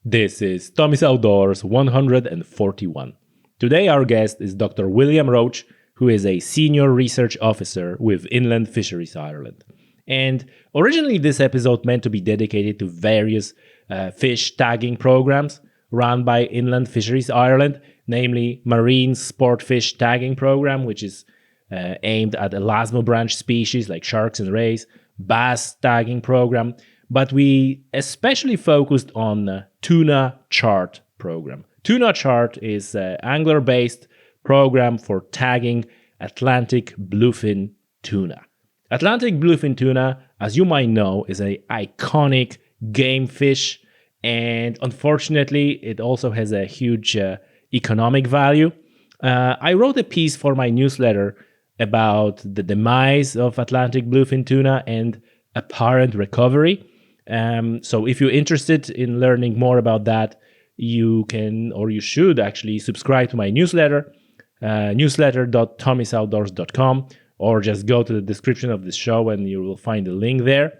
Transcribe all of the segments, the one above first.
This is Tommy's Outdoors 141. Today our guest is Dr. William Roche, who is a senior research officer with Inland Fisheries Ireland. And originally this episode meant to be dedicated to various fish tagging programs run by Inland Fisheries Ireland, namely Marine Sportfish Tagging Programme, which is aimed at Elasmobranch species like sharks and rays, bass tagging program, but we especially focused on Tuna CHART program. Tuna CHART is an angler-based program for tagging Atlantic bluefin tuna. Atlantic bluefin tuna, as you might know, is an iconic game fish, and unfortunately, it also has a huge economic value. I wrote a piece for my newsletter about the demise of Atlantic bluefin tuna and apparent recovery. So if you're interested in learning more about that, you can, or you should actually subscribe to my newsletter, newsletter.tommysoutdoors.com, or just go to the description of this show and you will find a link there.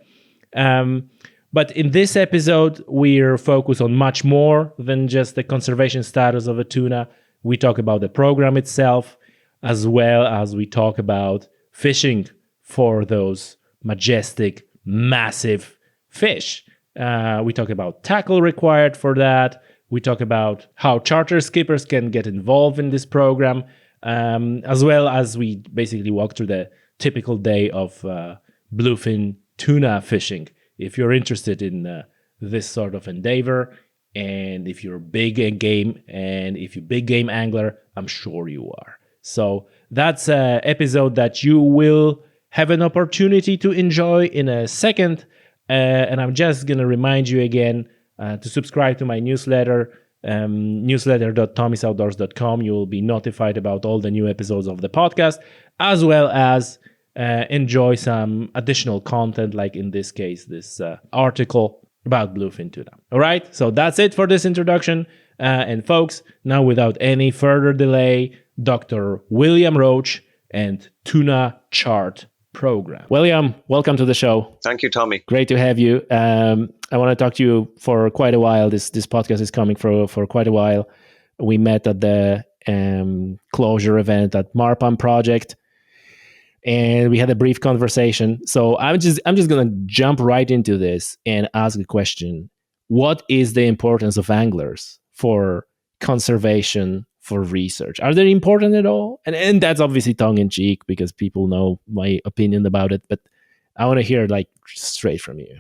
But in this episode, we're focused on much more than just the conservation status of a tuna. We talk about the program itself, as well as we talk about fishing for those majestic, massive fish. We talk about tackle required for that. We talk about how charter skippers can get involved in this program, as well as we basically walk through the typical day of bluefin tuna fishing. If you're interested in this sort of endeavor, and if you're a big game, and if you're a big game angler, I'm sure you are. So that's an episode that you will have an opportunity to enjoy in a second. And I'm just going to remind you again to subscribe to my newsletter, newsletter.tommysoutdoors.com. You will be notified about all the new episodes of the podcast, as well as enjoy some additional content, like in this case, this article about bluefin tuna. All right, so that's it for this introduction. And folks, now without any further delay, Dr. William Roche and Tuna CHART program. William, welcome to the show. Thank you, Tommy. Great to have you. I want to talk to you for quite a while. This podcast is coming for quite a while. We met at the closure event at Marine Project, and we had a brief conversation. So I'm just going to jump right into this and ask a question. What is the importance of anglers for conservation, for research? Are they important at all? And that's obviously tongue-in-cheek because people know my opinion about it, but I want to hear like straight from you.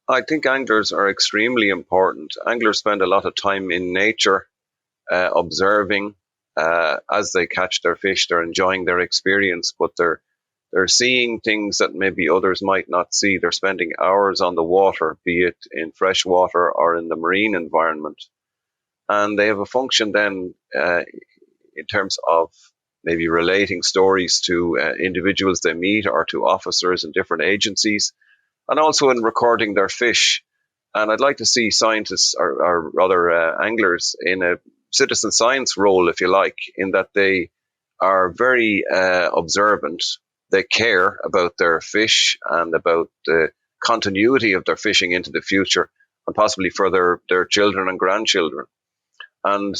I think anglers are extremely important. Anglers spend a lot of time in nature, observing as they catch their fish. They're enjoying their experience, but they're seeing things that maybe others might not see. They're spending hours on the water, be it in fresh water or in the marine environment. And they have a function then in terms of maybe relating stories to individuals they meet or to officers in different agencies, and also in recording their fish. And I'd like to see scientists, or rather anglers, in a citizen science role, if you like, in that they are very observant. They care about their fish and about the continuity of their fishing into the future, and possibly for their children and grandchildren. And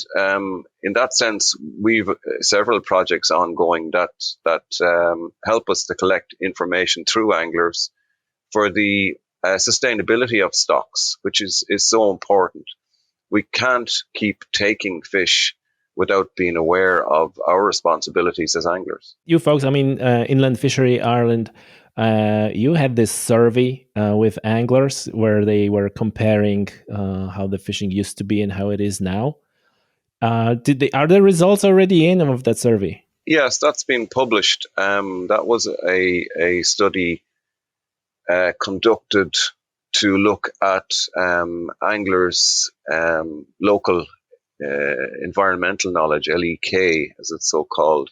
in that sense, we've several projects ongoing that help us to collect information through anglers for the sustainability of stocks, which is so important. We can't keep taking fish without being aware of our responsibilities as anglers. You folks, Inland Fisheries Ireland, you had this survey with anglers where they were comparing how the fishing used to be and how it is now. Are the results already in of that survey? Yes, that's been published. That was a study conducted to look at anglers' local environmental knowledge, LEK as it's so called,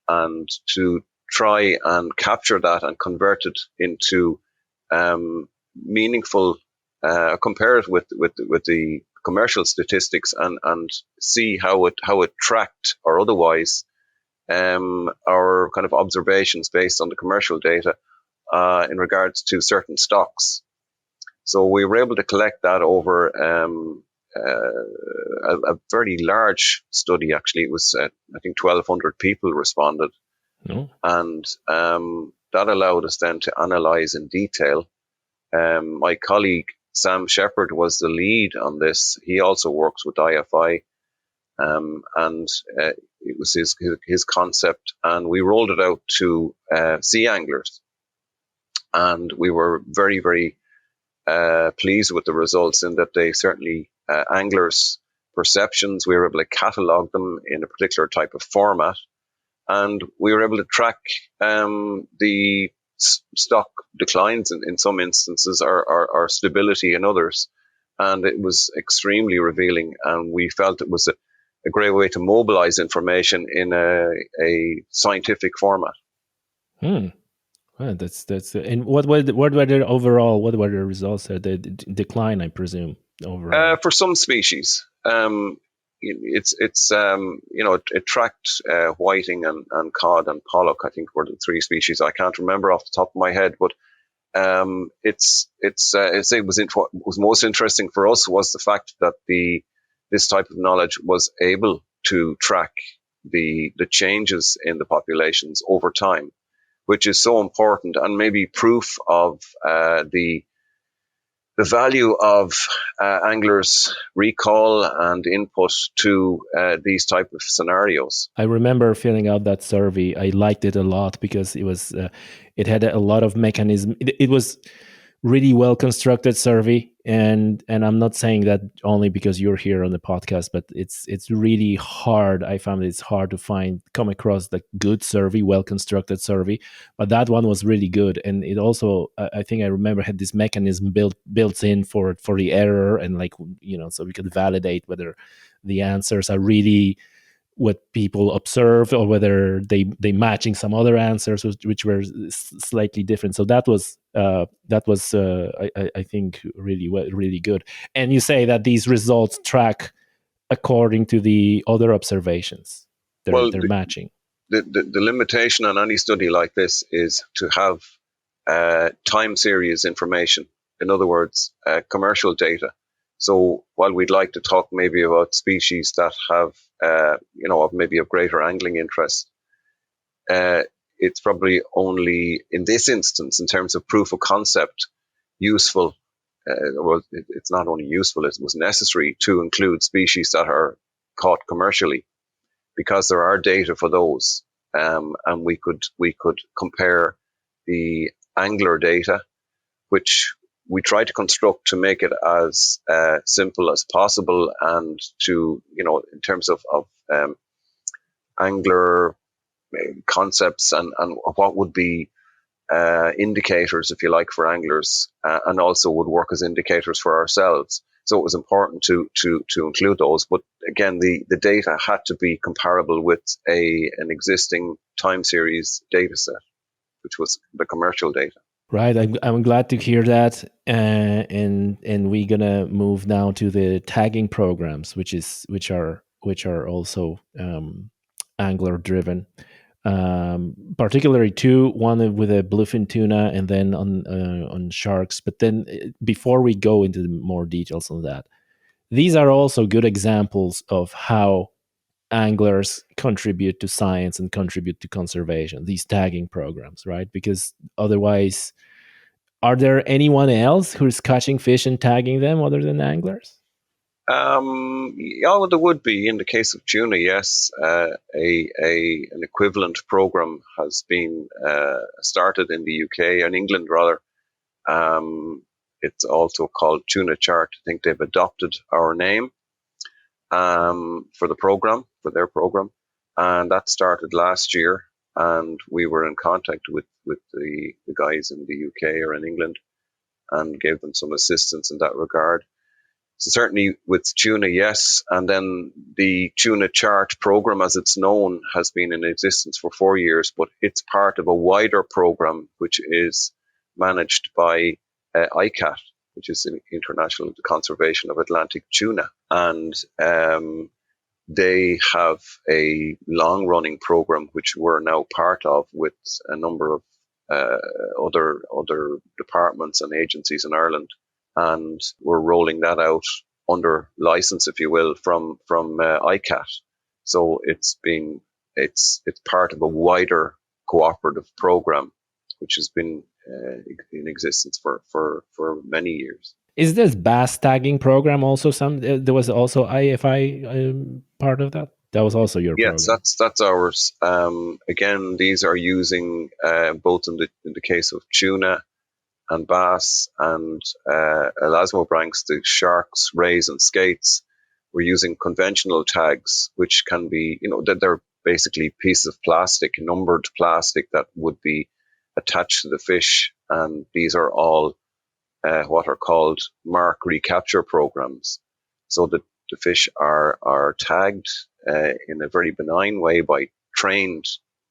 and to try and capture that and convert it into meaningful, compare it with the commercial statistics and see how it tracked or otherwise our kind of observations based on the commercial data in regards to certain stocks. So we were able to collect that over a very large study, actually. It was, I think, 1,200 people responded. No. And that allowed us then to analyse in detail. My colleague, Sam Shepherd, was the lead on this. He also works with IFI. And it was his concept. And we rolled it out to sea anglers. And we were very, very pleased with the results, in that they certainly, anglers' perceptions, we were able to catalogue them in a particular type of format. And we were able to track the stock declines in some instances, or stability in others. And it was extremely revealing. And we felt it was a great way to mobilize information in a scientific format. Well, that's and what were the overall? What were the results? The decline, I presume, overall. For some species, it tracked whiting and cod and pollock. I think were the three species. I can't remember off the top of my head, but what was most interesting for us was the fact that this type of knowledge was able to track the changes in the populations over time, which is so important, and maybe proof of the value of anglers' recall and input to these type of scenarios. I remember filling out that survey. I liked it a lot because it had a lot of mechanism. It was really well constructed survey, and I'm not saying that only because you're here on the podcast, but it's really hard. I found it's hard to come across the good survey, well constructed survey, but that one was really good. And it also, I think I remember, had this mechanism built in for the error, and so we could validate whether the answers are really what people observe, or whether they matching some other answers which were slightly different. So that was I think really good. And you say that these results track according to the other observations. They're matching. The limitation on any study like this is to have time series information. In other words, commercial data. So while we'd like to talk maybe about species that have, maybe of greater angling interest, it's probably only in this instance, in terms of proof of concept, useful. It's not only useful, it was necessary to include species that are caught commercially, because there are data for those, and we could compare the angler data, which we try to construct to make it as simple as possible, and to, in terms of angler concepts and what would be indicators, if you like, for anglers, and also would work as indicators for ourselves. So it was important to include those. But again, the data had to be comparable with an existing time series data set, which was the commercial data. Right, I'm glad to hear that, and we're gonna move now to the tagging programs, which are also angler driven, particularly two, one with a bluefin tuna, and then on sharks. But then, before we go into more details on that, these are also good examples of how anglers contribute to science and contribute to conservation, these tagging programs, right? Because otherwise, are there anyone else who's catching fish and tagging them other than anglers? Yeah, there would be. In the case of tuna, yes. An equivalent program has been started in the UK, and England rather. It's also called Tuna CHART. I think they've adopted our name for their program, and that started last year. And we were in contact with the guys in the UK or in England, and gave them some assistance in that regard. So certainly with tuna, yes. And then the Tuna CHART program, as it's known, has been in existence for 4 years, but it's part of a wider program which is managed by ICAT, which is the International Conservation of Atlantic Tuna. And they have a long-running program which we're now part of, with a number of other departments and agencies in Ireland, and we're rolling that out under license, if you will, from ICAT. So it's part of a wider cooperative program, which has been in existence for many years. Is this bass tagging program also there was also IFI part of that? That was also your Yes, program. that's ours. Again, these are using both in the case of tuna and bass and Elasmobranch, the sharks, rays, and skates. We're using conventional tags, which can be, they're basically pieces of plastic, numbered plastic that would be attached to the fish, and these are all what are called mark recapture programs. So that the fish are tagged in a very benign way by trained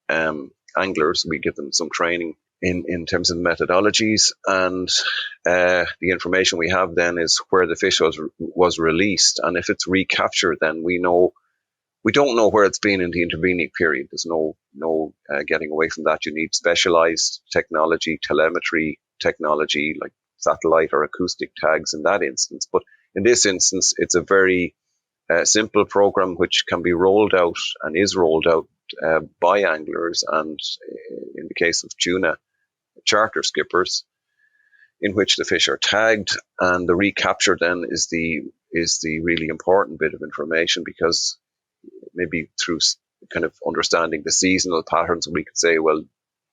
anglers. We give them some training in terms of methodologies, and the information we have then is where the fish was released, and if it's recaptured, then we don't know where it's been in the intervening period. There's no getting away from that. You need specialized technology, telemetry technology like satellite or acoustic tags in that instance. But in this instance, it's a very simple program which can be rolled out and is rolled out by anglers, and in the case of tuna, charter skippers, in which the fish are tagged, and the recapture then is the really important bit of information, because maybe through kind of understanding the seasonal patterns, we could say, well,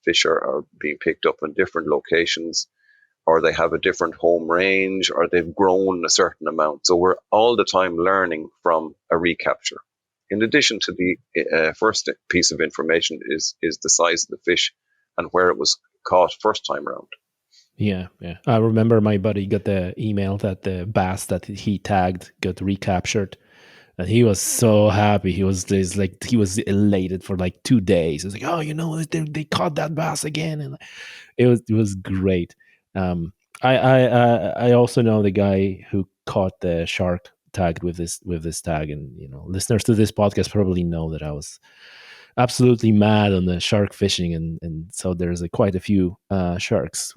fish are being picked up in different locations, or they have a different home range, or they've grown a certain amount. So we're all the time learning from a recapture. In addition to the first piece of information is the size of the fish and where it was caught first time around. Yeah. I remember my buddy got the email that the bass that he tagged got recaptured, and he was so happy. He was elated for like 2 days. It's like, oh, they caught that bass again, and it was great. I also know the guy who caught the shark tagged with this tag, and listeners to this podcast probably know that I was absolutely mad on the shark fishing, and so there's quite a few sharks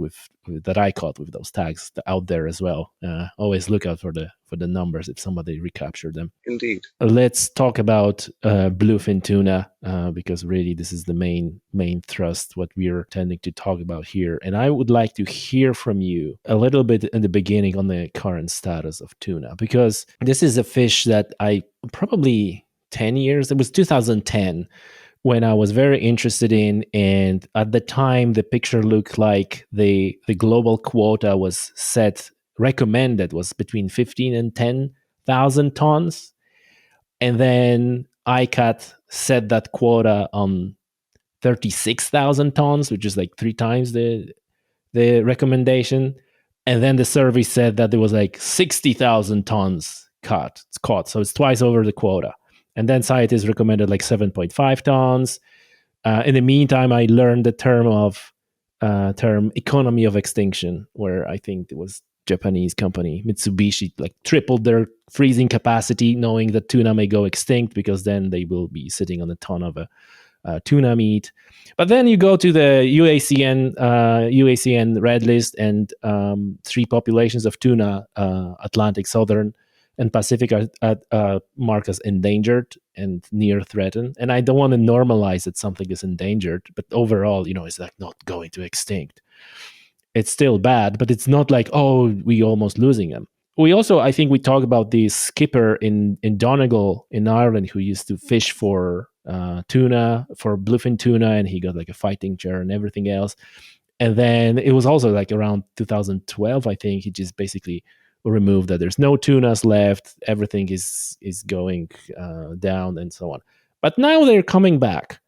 that I caught with those tags out there as well. Always look out for the numbers if somebody recaptured them. Indeed. Let's talk about bluefin tuna, because really this is the main thrust, what we're tending to talk about here. And I would like to hear from you a little bit in the beginning on the current status of tuna, because this is a fish that I probably 10 years, it was 2010, when I was very interested in, and at the time the picture looked like the global quota was recommended was between 15 and 10,000 tons, and then ICAT set that quota on 36,000 tons, which is like 3 times the recommendation, and then the survey said that there was like 60,000 tons caught, so it's twice over the quota. And then scientists recommended like 7.5 tons. In the meantime, I learned the term economy of extinction, where I think it was Japanese company Mitsubishi like tripled their freezing capacity, knowing that tuna may go extinct, because then they will be sitting on a ton of tuna meat. But then you go to the UACN red list, and 3 populations of tuna, Atlantic, Southern, and Pacific, are marked as endangered and near threatened. And I don't want to normalize that something is endangered, but overall, it's like not going to extinct. It's still bad, but it's not like, oh, we almost losing them. We also, I think we talk about the skipper in Donegal in Ireland who used to fish for tuna, for bluefin tuna, and he got like a fighting chair and everything else. And then it was also like around 2012, I think, he just basically removed that. There's no tunas left. Everything is going down and so on. But now they're coming back.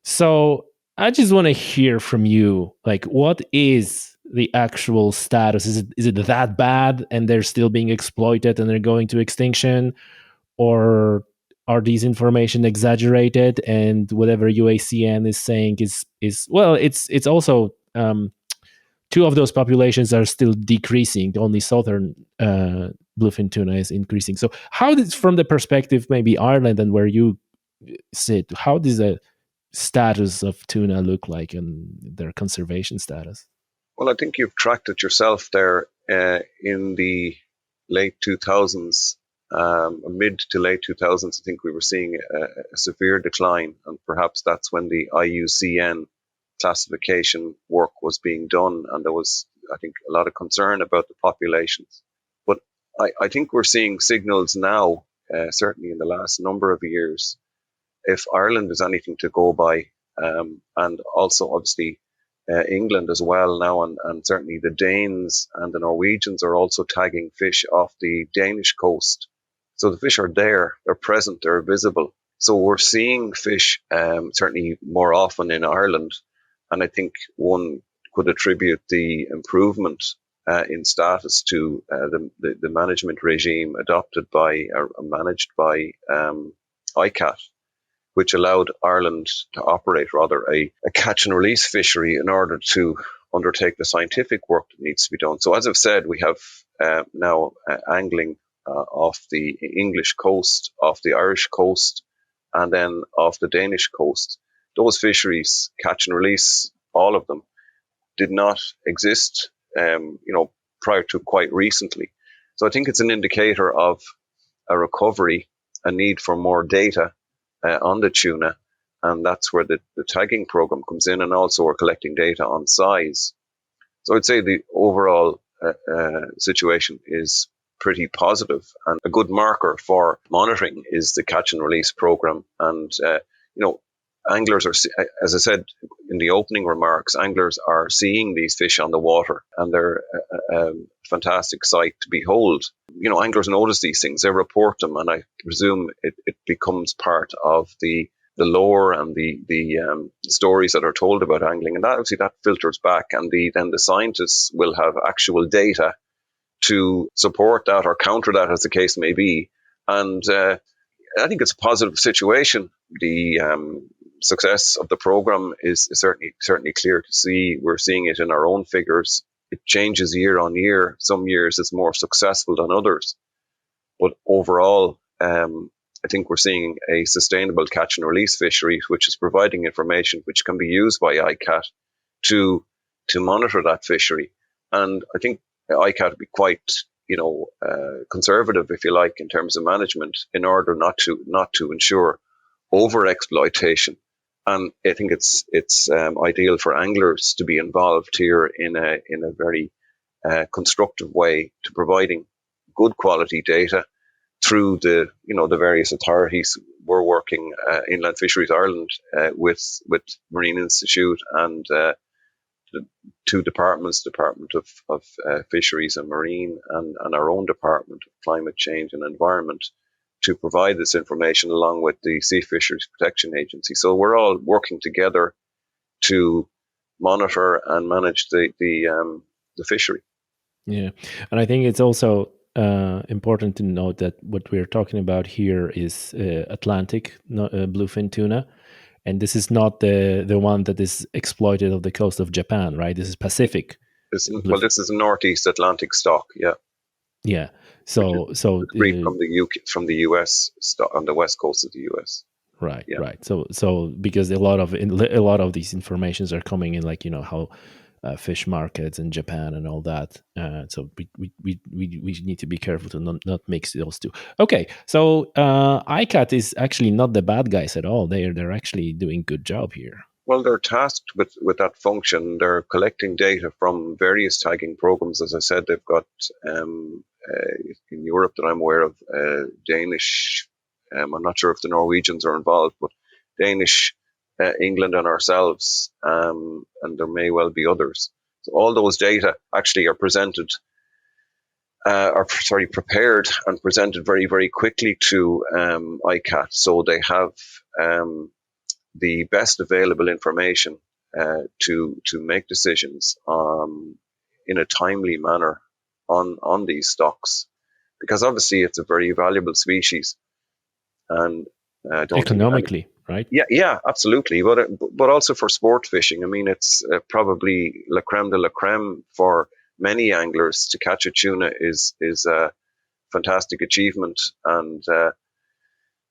So I just want to hear from you, like, what is the actual status? Is it that bad and they're still being exploited and they're going to extinction, or are these information exaggerated, and whatever UACN is saying is well, it's also 2 of those populations are still decreasing. Only southern bluefin tuna is increasing. So how does, from the perspective maybe Ireland and where you sit, how does the status of tuna look like and their conservation status? Well, I think you've tracked it yourself there. In the late 2000s, mid to late 2000s, I think we were seeing a severe decline, and perhaps that's when the IUCN classification work was being done, and there was, I think, a lot of concern about the populations. But I think we're seeing signals now, certainly in the last number of years, if Ireland is anything to go by, and also obviously England as well now, and certainly the Danes and the Norwegians are also tagging fish off the Danish coast. So the fish are there, they're present, they're visible. So we're seeing fish certainly more often in Ireland, and I think one could attribute the improvement in status to the management regime adopted by or managed by ICAT, which allowed Ireland to operate rather a catch and release fishery in order to undertake the scientific work that needs to be done. So as I've said, we have now angling off the English coast, off the Irish coast, and then off the Danish coast. Those fisheries, catch and release, all of them, did not exist, prior to quite recently. So I think it's an indicator of a recovery, a need for more data on the tuna, and that's where the tagging program comes in, and also we're collecting data on size. So I'd say the overall situation is pretty positive, and a good marker for monitoring is the catch and release program. And anglers are, as I said in the opening remarks, anglers are seeing these fish on the water, and they're a fantastic sight to behold. Anglers notice these things, they report them, and I presume it becomes part of the lore and the stories that are told about angling, and obviously that filters back, and then the scientists will have actual data to support that or counter that, as the case may be. And I think it's a positive situation. The success of the program is certainly clear to see. We're seeing it in our own figures. It changes year on year. Some years it's more successful than others, but overall, I think we're seeing a sustainable catch and release fishery, which is providing information which can be used by ICAT to monitor that fishery. And I think ICAT would be quite conservative, if you like, in terms of management, in order not to ensure over exploitation. And I think it's ideal for anglers to be involved here in a very constructive way to providing good quality data through the various authorities. We're working Inland Fisheries Ireland with Marine Institute and the two departments, Department of Fisheries and Marine, and our own Department of Climate Change and Environment, to provide this information along with the Sea Fisheries Protection Agency. So we're all working together to monitor and manage the fishery. Yeah, and I think it's also important to note that what we're talking about here is Atlantic bluefin tuna, and this is not the one that is exploited off the coast of Japan, right? This is Pacific. This is a Northeast Atlantic stock, yeah. Yeah. So from the US on the west coast of the US. Right, yeah. Right. So because a lot of these informations are coming in, like how fish markets in Japan and all that. So we need to be careful to not mix those two. Okay, so ICAT is actually not the bad guys at all. They're actually doing a good job here. Well, they're tasked with that function. They're collecting data from various tagging programs. As I said, they've got in Europe that I'm aware of, Danish. I'm not sure if the Norwegians are involved, but Danish, England, and ourselves, and there may well be others. So all those data actually are prepared and presented very, very quickly to ICAT. So they have the best available information to make decisions in a timely manner on these stocks, because obviously it's a very valuable species, and economically, right? Yeah, absolutely. But also for sport fishing. I mean, it's probably la creme de la creme for many anglers. To catch a tuna is a fantastic achievement, and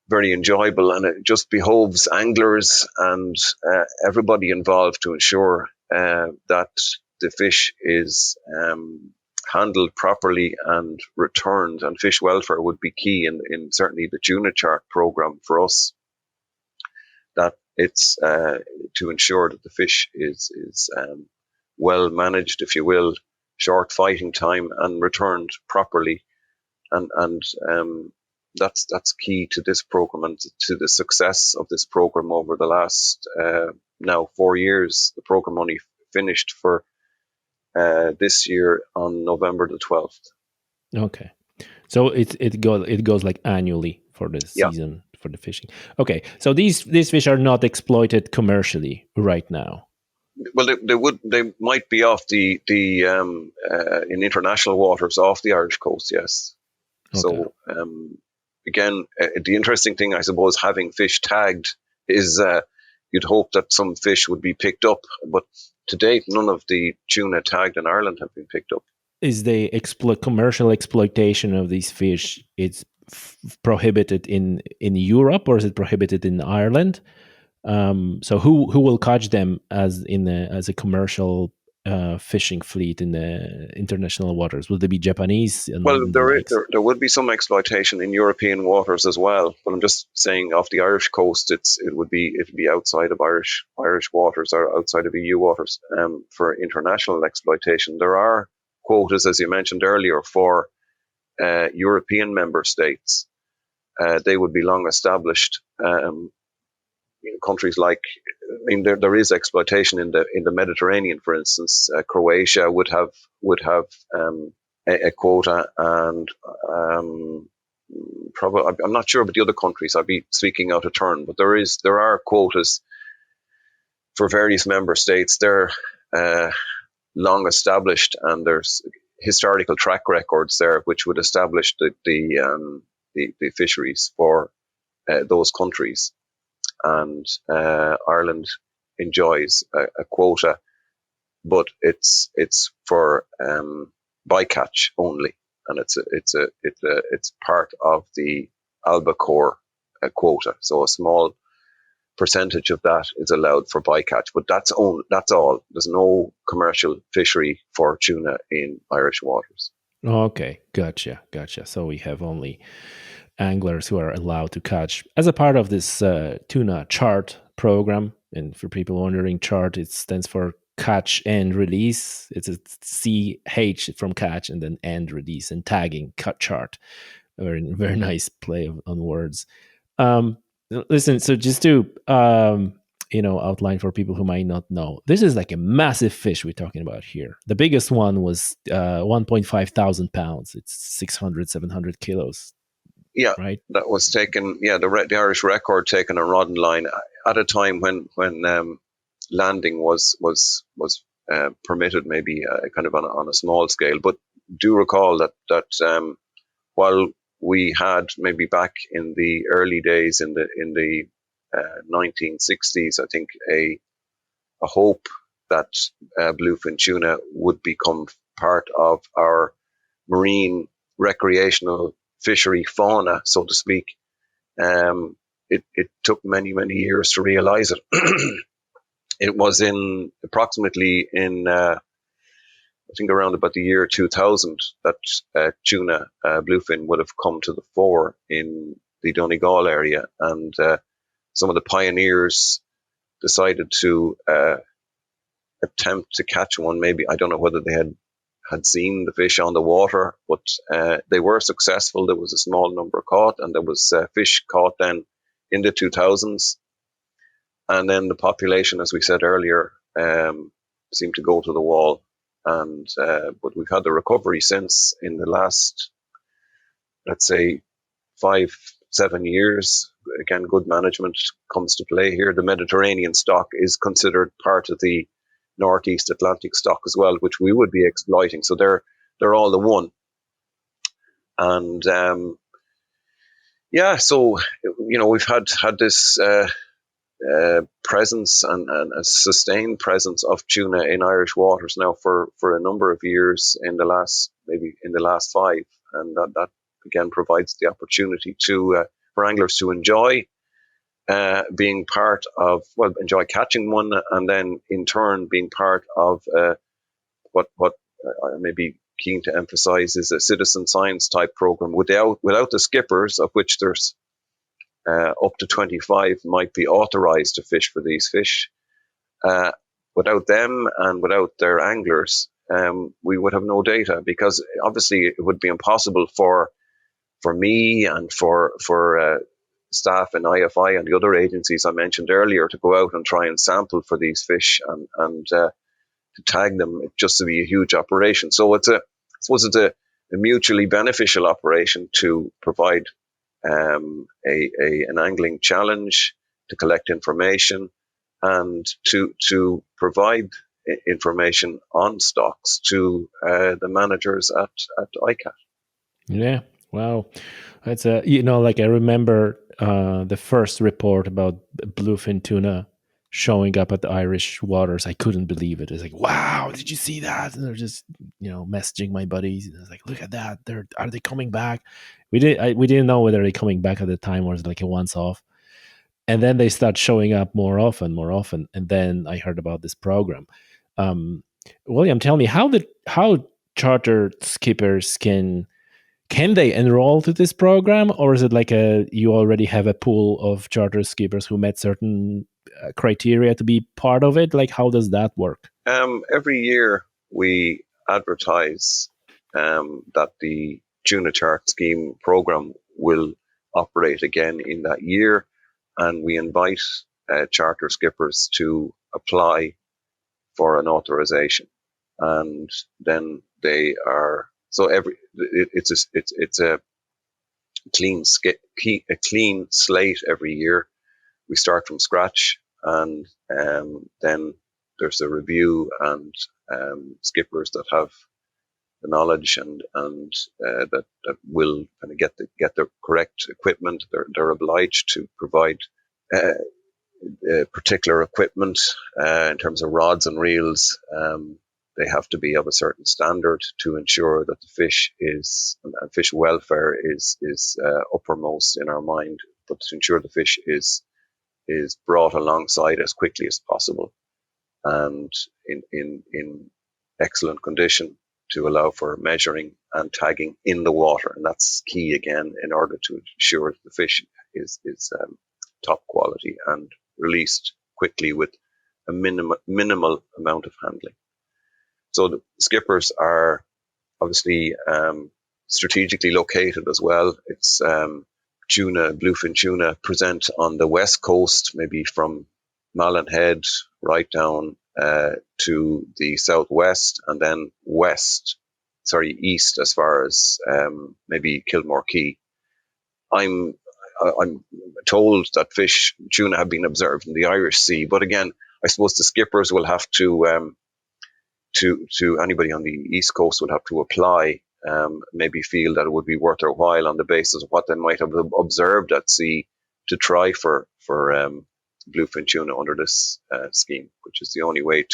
very enjoyable, and it just behoves anglers and everybody involved to ensure that the fish is handled properly and returned, and fish welfare would be key in certainly the Tuna CHART program for us, that it's to ensure that the fish is well managed, if you will, short fighting time, and returned properly, and that's key to this program and to the success of this program over the last now 4 years. The program only finished for this year on November the 12th. Okay, so it goes like annually for the season for the fishing. Okay, so these fish are not exploited commercially right now. Well, they might be off the in international waters off the Irish coast, yes. Okay. So again, the interesting thing, I suppose, having fish tagged is you'd hope that some fish would be picked up, but to date, none of the tuna tagged in Ireland have been picked up. Is the commercial exploitation of these fish, it's prohibited in Europe, or is it prohibited in Ireland? So who will catch them as a commercial fishing fleet in the international waters? Will they be Japanese? Well, there would be some exploitation in European waters as well, but I'm just saying off the Irish coast, it would be outside of Irish waters or outside of EU waters for international exploitation. There are quotas, as you mentioned earlier, for European member states. They would be long established. Countries like, there is exploitation in the Mediterranean, for instance. Croatia would have a quota, and probably, I'm not sure about the other countries. I'd be speaking out of turn, but there are quotas for various member states. They're long established, and there's historical track records there which would establish the fisheries for those countries. And Ireland enjoys a quota, but it's for bycatch only, and it's part of the albacore quota. So a small percentage of that is allowed for bycatch, but that's all. There's no commercial fishery for tuna in Irish waters. Okay, gotcha. So we have only anglers who are allowed to catch as a part of this Tuna CHART program. And for people wondering, CHART, it stands for catch and release. It's a CH from catch and then and release, and tagging, CHART. Very, very nice play on words. Listen, so just to outline for people who might not know, this is like a massive fish we're talking about here. The biggest one was 1.5 thousand pounds. It's 600, 700 kilos. Yeah, right. That was taken. Yeah, the Irish record taken on rod and line at a time when landing was permitted, maybe kind of on a small scale. But do recall that while we had maybe back in the early days in the 1960s, I think a hope that bluefin tuna would become part of our marine recreational fishery fauna, so to speak. It took many years to realize it. It was approximately in I think around about the year 2000 that tuna bluefin would have come to the fore in the Donegal area, and some of the pioneers decided to attempt to catch one. Maybe, I don't know whether they had seen the fish on the water, but they were successful. There was a small number caught, and there was fish caught then in the 2000s. And then the population, as we said earlier, seemed to go to the wall. And but we've had the recovery since in the last, let's say, 5-7 years. Again, good management comes to play here. The Mediterranean stock is considered part of the Northeast Atlantic stock as well, which we would be exploiting. So they're all the one. And so we've had this presence and a sustained presence of tuna in Irish waters now for a number of years in the last 5, and that again provides the opportunity for anglers to enjoy being part of, enjoy catching one, and then in turn being part of what maybe keen to emphasize is a citizen science type program. Without the skippers, of which there's up to 25 might be authorized to fish for these fish. Without them and without their anglers, we would have no data, because obviously it would be impossible for me and for staff in IFI and the other agencies I mentioned earlier to go out and try and sample for these fish and to tag them. It just to be a huge operation. So I suppose it's a mutually beneficial operation to provide an angling challenge, to collect information, and to provide information on stocks to the managers at ICAT. Yeah, wow, that's like I remember the first report about bluefin tuna showing up at the Irish waters. I couldn't believe it. It's like, wow, did you see that? And they're just messaging my buddies, and I was like, look at that. Are they coming back? We didn't know whether they're coming back at the time or it's like a once off. And then they start showing up more often. And then I heard about this program. William, tell me how charter skippers can they enroll to this program, or is it like you already have a pool of charter skippers who met certain criteria to be part of it? Like, how does that work? Every year we advertise that the Tuna CHART scheme program will operate again in that year, and we invite charter skippers to apply for an authorization, and then they are it's a clean slate every year. We start from scratch, and then there's a review, and skippers that have the knowledge and that will kind of get the correct equipment. They're obliged to provide particular equipment in terms of rods and reels. They have to be of a certain standard to ensure that the fish and fish welfare is uppermost in our mind, but to ensure the fish is brought alongside as quickly as possible and in excellent condition, to allow for measuring and tagging in the water. And that's key again, in order to ensure that the fish is top quality and released quickly with a minimal amount of handling. So the skippers are obviously strategically located as well. It's bluefin tuna present on the west coast, maybe from Malin Head right down to the southwest, and then east as far as maybe Kilmore Quay. I'm told that tuna have been observed in the Irish Sea, but again, I suppose the skippers will have to anybody on the east coast would have to apply, maybe feel that it would be worth their while on the basis of what they might have observed at sea to try for bluefin tuna under this scheme, which is the only way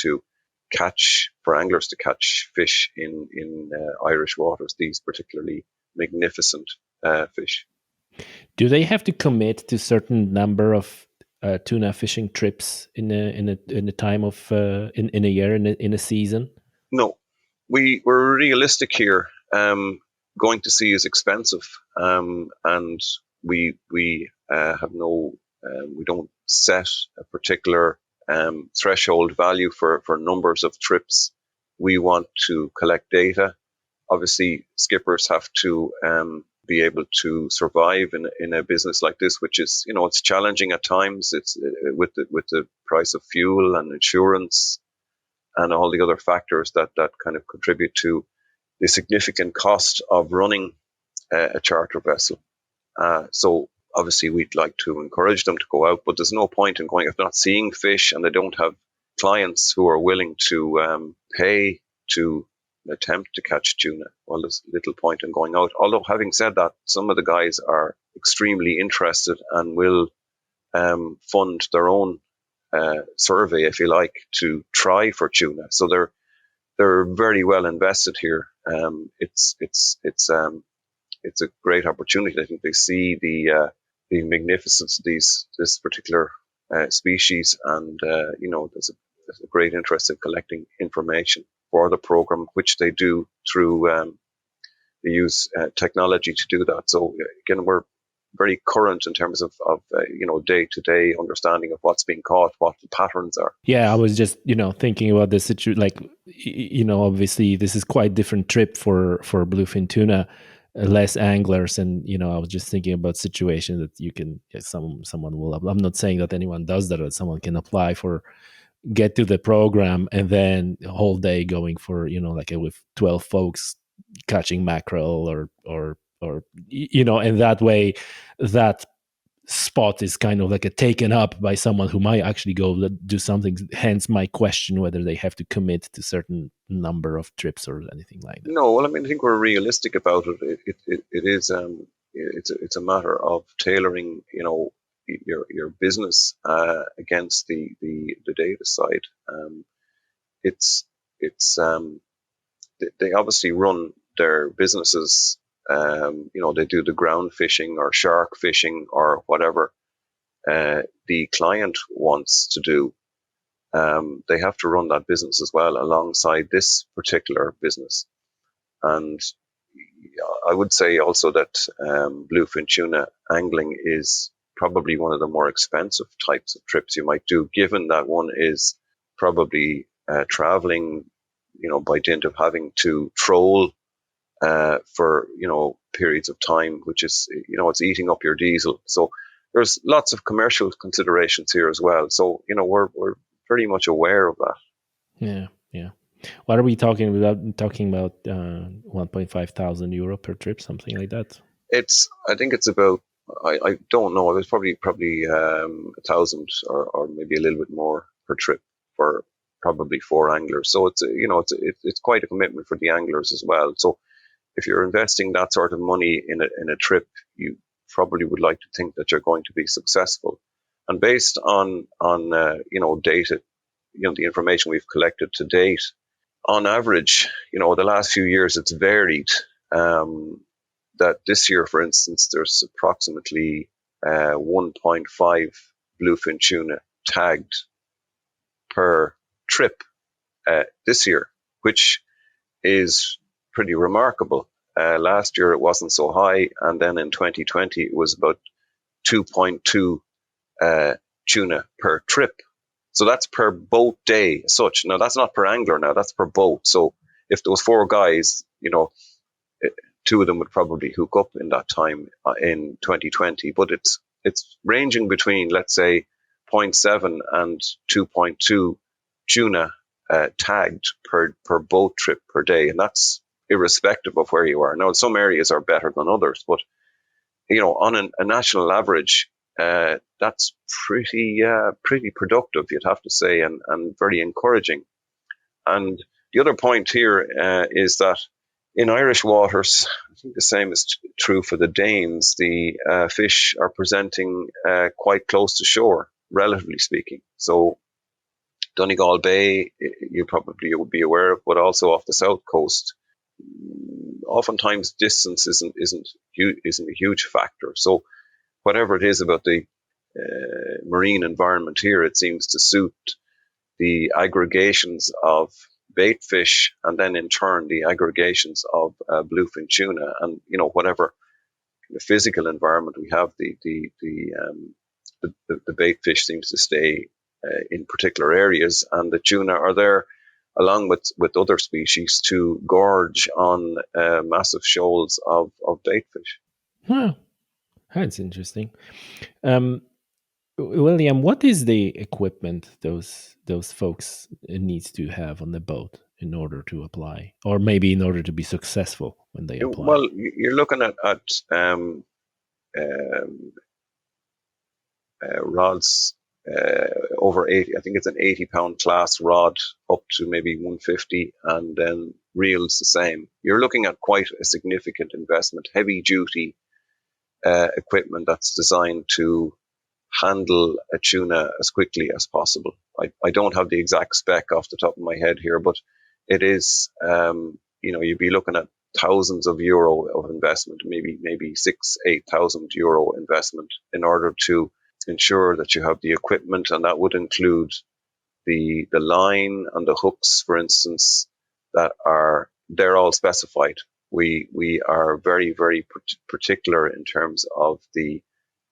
for anglers to catch fish in Irish waters, these particularly magnificent fish. Do they have to commit to certain number of tuna fishing trips in a time of in a year, in a season? No, we're realistic here. Going to sea is expensive, and we have no. We don't set a particular threshold value for numbers of trips. We want to collect data. Obviously, skippers have to be able to survive in a business like this, which is, it's challenging at times. It's with the price of fuel and insurance and all the other factors that kind of contribute to the significant cost of running a charter vessel. So obviously we'd like to encourage them to go out, but there's no point in going if they're not seeing fish and they don't have clients who are willing to pay to attempt to catch tuna. Well, there's little point in going out. Although, having said that, some of the guys are extremely interested and will fund their own survey, if you like, to try for tuna. So they're very well invested here. It's a great opportunity. I think they see the magnificence of this particular species, and there's a great interest in collecting information for the program, which they do through they use technology to do that. So again, we're very current in terms of day-to-day understanding of what's being caught, what the patterns are. Yeah, I was just thinking about the situation. Like obviously this is quite different trip for bluefin tuna, less anglers, and I was just thinking about situation that you can someone will. I'm not saying that anyone does that, but someone can apply for, get to the program, and then a whole day going for like with 12 folks catching mackerel or and that way that spot is kind of like taken up by someone who might actually go do something. Hence my question whether they have to commit to certain number of trips or anything like that. No, well, I mean, I think we're realistic about it. It is it's a matter of tailoring your business against the data side. It's they obviously run their businesses. They do the ground fishing or shark fishing or whatever the client wants to do. They have to run that business as well alongside this particular business. And I would say also that bluefin tuna angling is probably one of the more expensive types of trips you might do, given that one is probably traveling, by dint of having to troll for periods of time, which is it's eating up your diesel. So there's lots of commercial considerations here as well. So we're very much aware of that. Yeah. What are we talking about? Talking about 1.5 thousand euro per trip, something like that. I think it's about. I don't know. It's probably 1,000 or maybe a little bit more per trip for probably 4 anglers. So it's quite a commitment for the anglers as well. So if you're investing that sort of money in a trip, you probably would like to think that you're going to be successful. And based on data, the information we've collected to date, on average, the last few years it's varied. That this year, for instance, there's approximately 1.5 bluefin tuna tagged per trip this year, which is pretty remarkable. Last year it wasn't so high, and then in 2020 it was about 2.2 tuna per trip. So that's per boat day as such. Now that's not per angler. Now that's per boat. So if there was 4 guys, 2 of them would probably hook up in that time in 2020. But it's ranging between, let's say, 0.7 and 2.2 tuna tagged per boat trip per day, and that's irrespective of where you are. Now, some areas are better than others, but on a national average, that's pretty productive, you'd have to say, and very encouraging. And the other point here is that in Irish waters, I think the same is true for the Danes. The fish are presenting quite close to shore, relatively speaking. So Donegal Bay, you probably would be aware of, but also off the south coast. Oftentimes, distance isn't a huge factor. So, whatever it is about the marine environment here, it seems to suit the aggregations of bait fish, and then in turn the aggregations of bluefin tuna, and whatever the physical environment we have, the bait fish seems to stay in particular areas, and the tuna are there along with other species to gorge on massive shoals of bait fish. Huh. That's interesting. William, what is the equipment those folks needs to have on the boat in order to apply, or maybe in order to be successful when they apply? Well, you're looking at rods over 80. I think it's an 80-pound class rod up to maybe 150, and then reels the same. You're looking at quite a significant investment, heavy duty equipment that's designed to handle a tuna as quickly as possible. I don't have the exact spec off the top of my head here, but it is, you'd be looking at thousands of euro of investment, maybe 8,000 euro investment in order to ensure that you have the equipment, and that would include the line and the hooks, for instance, they're all specified. We are very, very particular in terms of the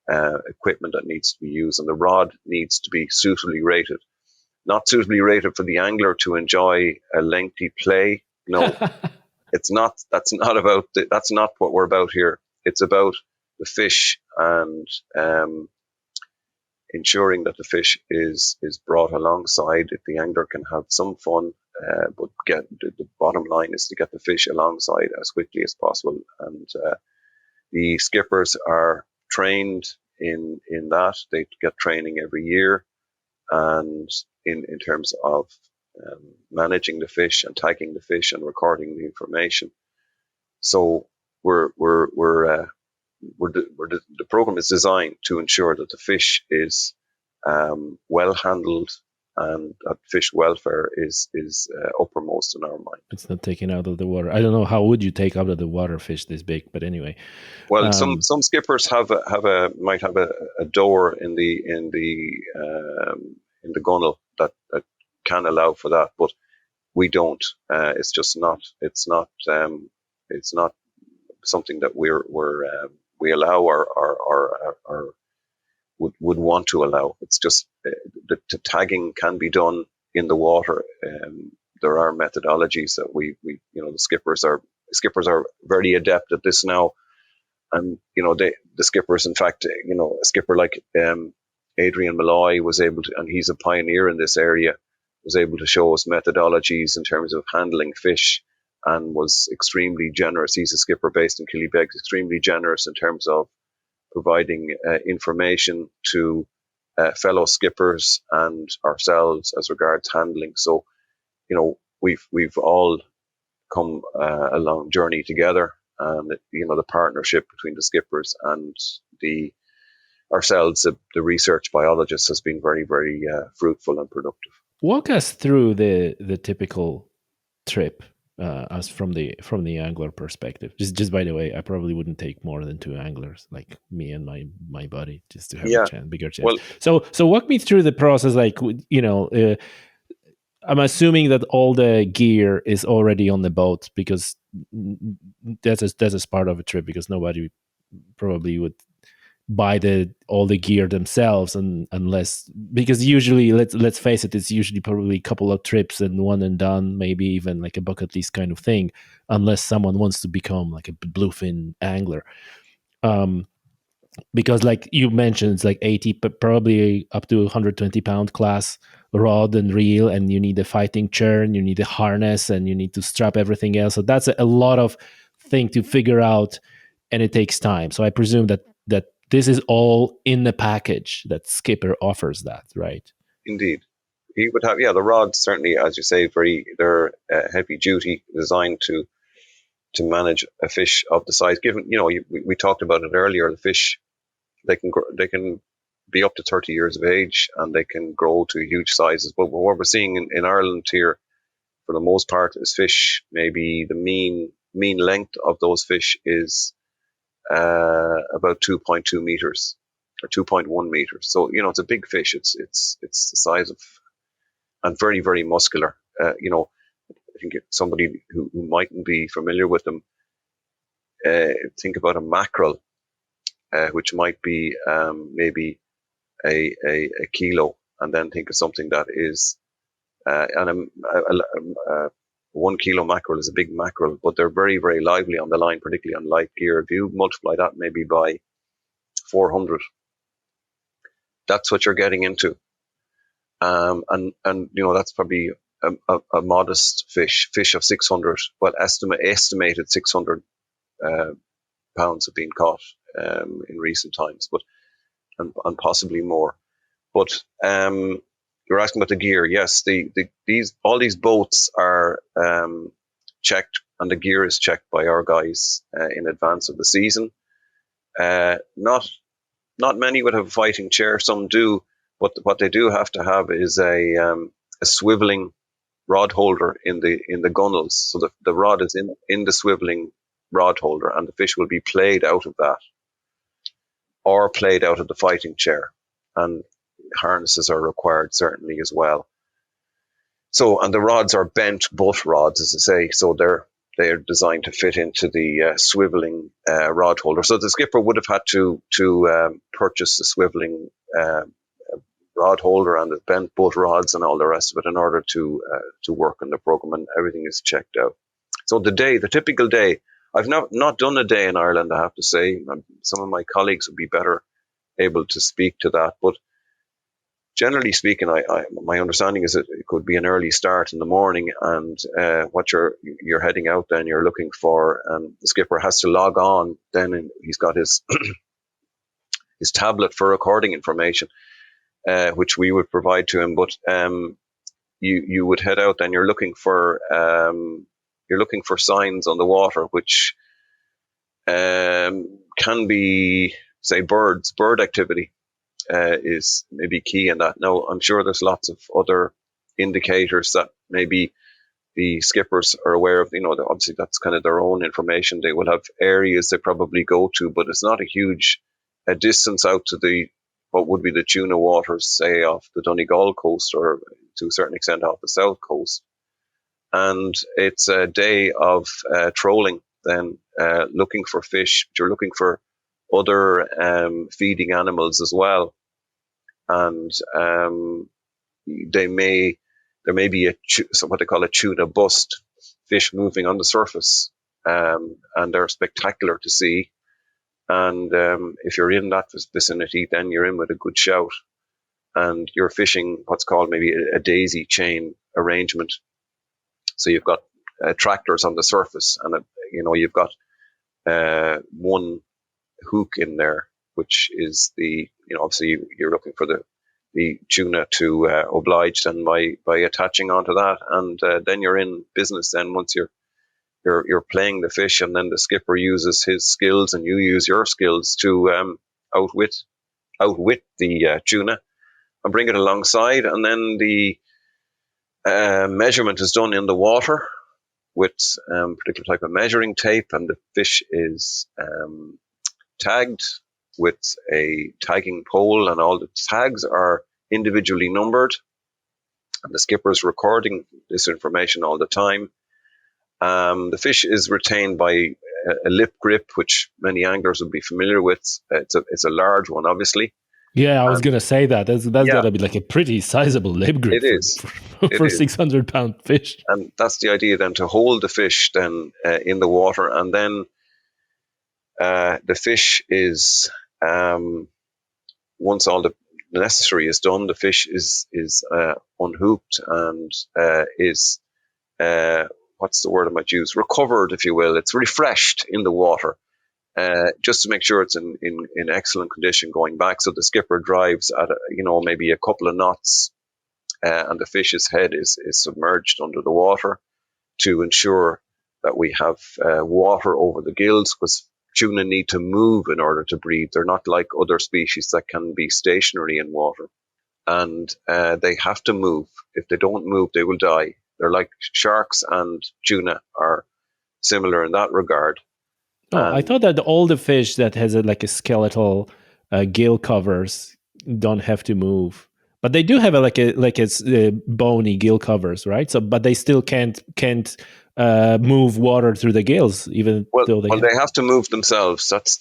equipment that needs to be used, and the rod needs to be suitably rated. Not suitably rated for the angler to enjoy a lengthy play. No, it's not. That's not what we're about here. It's about the fish and ensuring that the fish is brought alongside. If the angler can have some fun, but the bottom line is to get the fish alongside as quickly as possible. And the skippers are trained in that. They get training every year, and in terms of managing the fish and tagging the fish and recording the information. So the program is designed to ensure that the fish is well handled and that fish welfare is uppermost in our mind. It's not taken out of the water. I don't know, how would you take out of the water fish this big? But anyway, well, some skippers might have a door in the gunnel that can allow for that, but we don't. It's just not. It's not something that we allow or would want to allow. It's just the tagging can be done in the water. There are methodologies that the skippers are very adept at this now, and the skippers, in fact, a skipper like Adrian Malloy was able to, and he's a pioneer in this area, was able to show us methodologies in terms of handling fish, and was extremely generous. He's a skipper based in Killybegs, extremely generous in terms of providing information to fellow skippers and ourselves as regards handling. So, we've all come a long journey together, and the partnership between the skippers and ourselves, the research biologists, has been very, very fruitful and productive. Walk us through the typical trip, as from the angler perspective. Just by the way, I probably wouldn't take more than 2 anglers, like me and my buddy, just to have a bigger chance. Well, so walk me through the process. Like, I'm assuming that all the gear is already on the boat, because that's a part of a trip, because nobody probably would buy all the gear themselves, and unless, because usually, let's face it, it's usually probably a couple of trips and one and done, maybe even like a bucket list kind of thing, unless someone wants to become like a bluefin angler. Because like you mentioned, it's like 80, but probably up to 120 pound class rod and reel, and you need a fighting churn, you need a harness, and you need to strap everything else. So that's a lot of thing to figure out, and it takes time. So I presume that this is all in the package that Skipper offers that, right? Indeed. He would have, the rods, certainly, as you say, they're heavy duty, designed to manage a fish of the size. Given, we talked about it earlier, the fish, they can be up to 30 years of age, and they can grow to huge sizes. But what we're seeing in Ireland here, for the most part, is fish. Maybe the mean length of those fish is about 2.2 meters or 2.1 meters. So, it's a big fish. It's the size of, and very, very muscular. I think somebody who mightn't be familiar with them, think about a mackerel, which might be maybe a kilo, and then think of something that is, and 1 kilo mackerel is a big mackerel, but they're very, very lively on the line, particularly on light gear. If you multiply that maybe by 400, that's what you're getting into. And that's probably a modest fish of 600, well, estimated 600 pounds have been caught in recent times, but and possibly more. But you're asking about the gear. Yes, all these boats are checked, and the gear is checked by our guys in advance of the season. Not many would have a fighting chair. Some do, but what they do have to have is a swiveling rod holder in the gunnels. So the rod is in the swiveling rod holder, and the fish will be played out of that, or played out of the fighting chair. And harnesses are required, certainly, as well. So, and the rods are bent butt rods, as I say. So they're designed to fit into the swiveling rod holder. So the skipper would have had to purchase the swiveling rod holder and the bent butt rods and all the rest of it in order to work on the program, and everything is checked out. So the typical day, I've not done a day in Ireland, I have to say. Some of my colleagues would be better able to speak to that, but generally speaking, my understanding is that it could be an early start in the morning, and what you're heading out, then you're looking for, the skipper has to log on. Then he's got his his tablet for recording information, which we would provide to him. But you would head out, and you're looking for signs on the water, which can be, say, bird activity. Is maybe key in that. Now, I'm sure there's lots of other indicators that maybe the skippers are aware of. Obviously that's kind of their own information. They will have areas they probably go to, but it's not a huge distance out to what would be the tuna waters, say off the Donegal coast, or to a certain extent off the south coast. And it's a day of trolling, then looking for fish. But you're looking for other feeding animals as well, and there may be what they call a tuna bust, fish moving on the surface, and they're spectacular to see. And if you're in that vicinity, then you're in with a good shout, and you're fishing what's called maybe a daisy chain arrangement. So you've got tractors on the surface, and you've got one hook in there, which is obviously you're looking for the tuna to oblige then by attaching onto that, and then you're in business. Then once you're playing the fish, and then the skipper uses his skills and you use your skills to outwit the tuna and bring it alongside, and then the measurement is done in the water with a particular type of measuring tape, and the fish is tagged with a tagging pole, and all the tags are individually numbered, and the skipper is recording this information all the time. The fish is retained by a lip grip, which many anglers would be familiar with. It's a large one, obviously. Yeah, I was going to say that. That's got to be like a pretty sizable lip grip for 600-pound fish. And that's the idea then, to hold the fish then in the water, and then the fish is, once all the necessary is done, the fish is unhooked and is, what's the word I might use? Recovered, if you will. It's refreshed in the water, just to make sure it's in excellent condition going back. So the skipper drives at maybe a couple of knots, and the fish's head is submerged under the water to ensure that we have water over the gills, because tuna need to move in order to breathe. They're not like other species that can be stationary in water, and they have to move. If they don't move, they will die. They're like sharks, and tuna are similar in that regard. I thought that all the fish that has a skeletal gill covers don't have to move, but they do have a bony gill covers, right? So, but they still can't move water through the gills, even though they have to move themselves. That's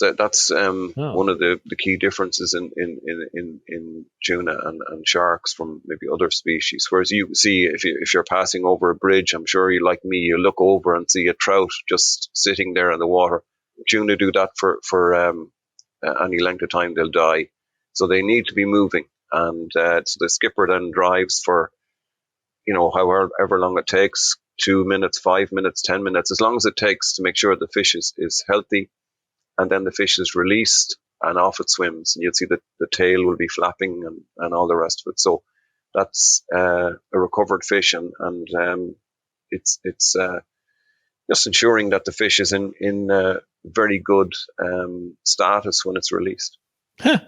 one of the key differences in tuna and sharks from maybe other species. Whereas you see, if you're passing over a bridge, I'm sure you, like me, you look over and see a trout just sitting there in the water. Tuna do that for any length of time, they'll die. So they need to be moving, and so the skipper then drives for however long it takes. 2 minutes, 5 minutes, 10 minutes, as long as it takes to make sure the fish is healthy. And then the fish is released and off it swims, and you'll see that the tail will be flapping and all the rest of it. So that's a recovered fish, and it's just ensuring that the fish is in very good status when it's released. Huh.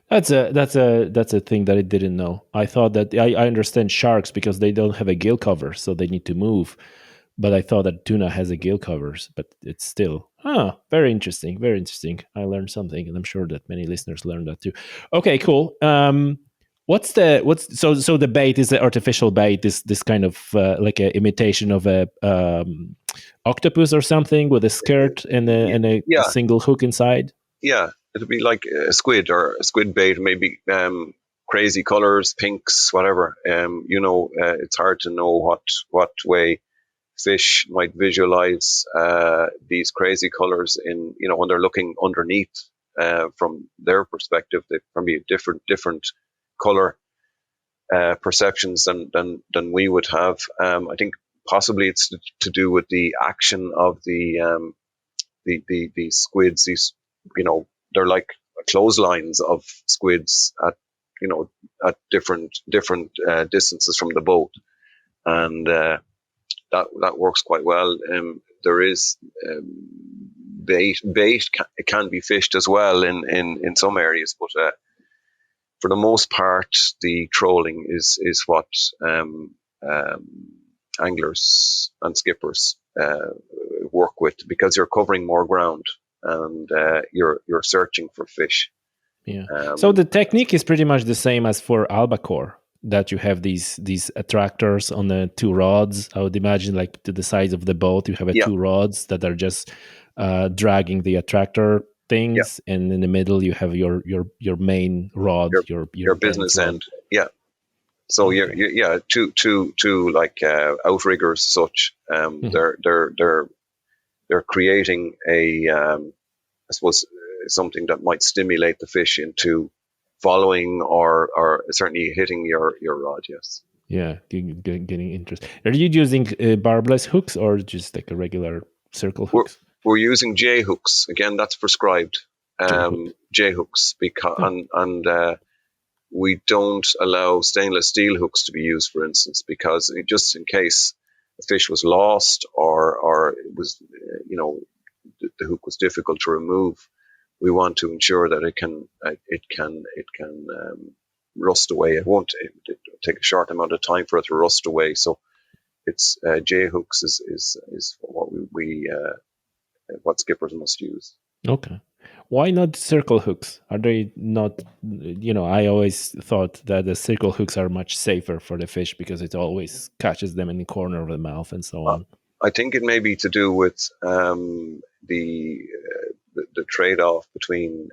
That's a thing that I didn't know. I thought that I understand sharks because they don't have a gill cover, so they need to move. But I thought that tuna has a gill covers, but it's still very interesting. Very interesting. I learned something, and I'm sure that many listeners learned that too. Okay, cool. So the bait is the artificial bait, this kind of like a imitation of a octopus or something with a skirt and a Yeah, single hook inside. yeah. It'll be like a squid or a squid bait, maybe crazy colors, pinks, whatever. It's hard to know what way fish might visualize these crazy colors in, when they're looking underneath. From their perspective, they can be different color perceptions than we would have. I think possibly it's to do with the action of the squids. These, they're like clotheslines of squids at different distances from the boat, and that works quite well. There is bait. It can be fished as well in some areas, but for the most part, the trolling is what anglers and skippers work with, because you're covering more ground and you're searching for fish. Yeah. So the technique is pretty much the same as for albacore, that you have these attractors on the two rods. I would imagine, like to the size of the boat, you have two rods that are just dragging the attractor things, and in the middle you have your main rod, your business rod. end. Yeah. So you're two like outriggers, such. They're creating a I suppose something that might stimulate the fish into following or certainly hitting your rod. Yes. Yeah, getting interest. Are you using barbless hooks or just like a regular circle hooks? We're using J hooks. Again, that's prescribed. J hooks, because we don't allow stainless steel hooks to be used, for instance, because just in case a fish was lost or it was, the hook was difficult to remove, we want to ensure that it can rust away. It won't take a short amount of time for it to rust away. So it's J hooks is what what skippers must use. Okay. Why not circle hooks? Are they not, I always thought that the circle hooks are much safer for the fish because it always catches them in the corner of the mouth and so on. I think it may be to do with the trade-off between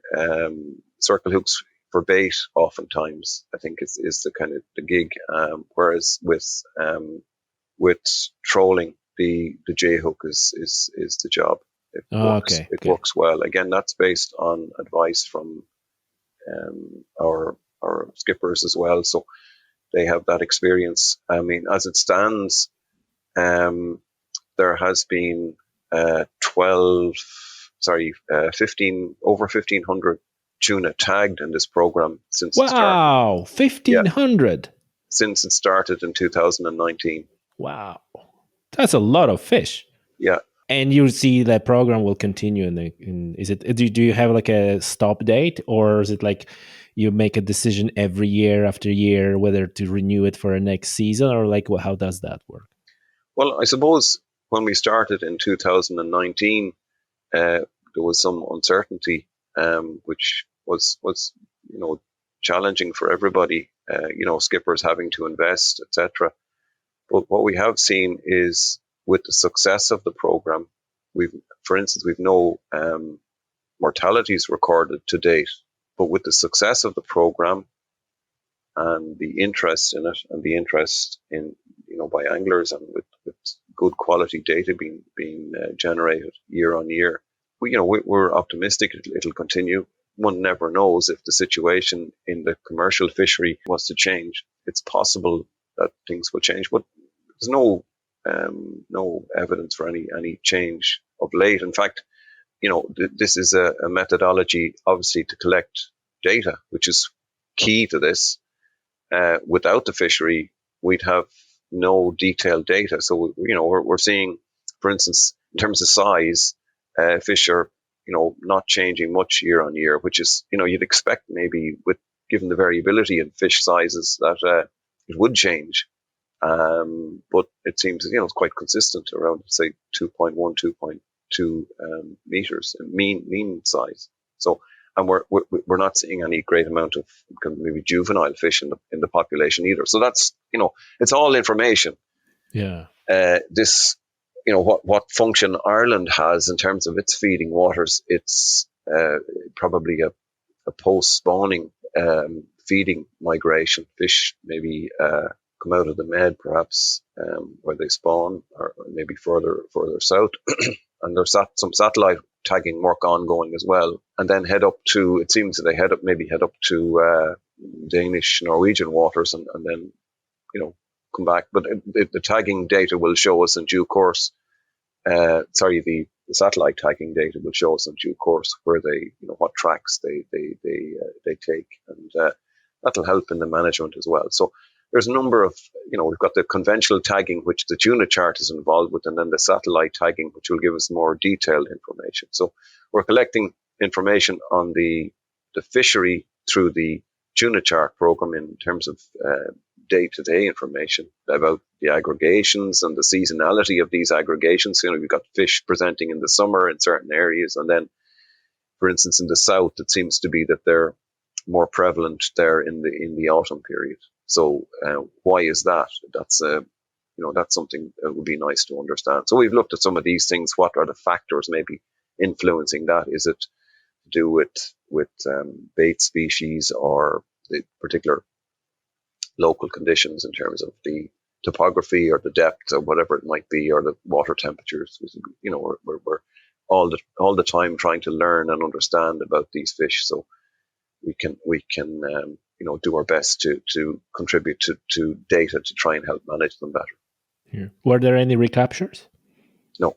circle hooks for bait. Oftentimes, I think is the kind of the gig, whereas with trolling, the J hook is the job. It works well. Again, that's based on advice from our skippers as well, so they have that experience. I mean, as it stands, there has been 1,500 tuna tagged in this program since it started. Wow, 1,500 since it started in 2019. Wow, that's a lot of fish. Yeah. And you see that program will continue is it, do you have like a stop date, or is it like you make a decision every year after year whether to renew it for a next season, or like how does that work? Well, I suppose when we started in 2019, there was some uncertainty, which was challenging for everybody. Skippers having to invest, etc. But what we have seen is, with the success of the program, we've no mortalities recorded to date. But with the success of the program and the interest in it, and the interest in by anglers, and with good quality data being generated year on year, we're optimistic it'll continue. One never knows if the situation in the commercial fishery was to change. It's possible that things will change, but there's no evidence for any change of late. In fact, this is a methodology, obviously, to collect data, which is key to this. Without the fishery, we'd have no detailed data. So, we're seeing, for instance, in terms of size, fish are, not changing much year on year, which is, you'd expect maybe given the variability in fish sizes that it would change. But it seems, it's quite consistent around, say, 2.1, 2.2 meters in mean size. So and we're not seeing any great amount of maybe juvenile fish in the population either. So that's, it's all information. Yeah. This, what function Ireland has in terms of its feeding waters, it's probably a post-spawning feeding migration. Fish maybe come out of the Med, perhaps, where they spawn, or maybe further south. And there's some satellite tagging work ongoing as well. And then it seems that they head up to Danish, Norwegian waters, and then, come back. But the tagging data will show us in due course. The satellite tagging data will show us in due course where they, what tracks they take, and that'll help in the management as well. So there's a number of, we've got the conventional tagging, which the Tuna CHART is involved with, and then the satellite tagging, which will give us more detailed information. So we're collecting information on the fishery through the Tuna CHART program in terms of day-to-day information about the aggregations and the seasonality of these aggregations. We've got fish presenting in the summer in certain areas, and then, for instance, in the south, it seems to be that they're more prevalent there in the autumn period. So why is that? That's that's something that would be nice to understand. So we've looked at some of these things. What are the factors maybe influencing that? Is it to do with bait species or the particular local conditions in terms of the topography or the depth or whatever it might be, or the water temperatures? We're all the time trying to learn and understand about these fish, so we can do our best to contribute to data to try and help manage them better. Yeah. Were there any recaptures? No,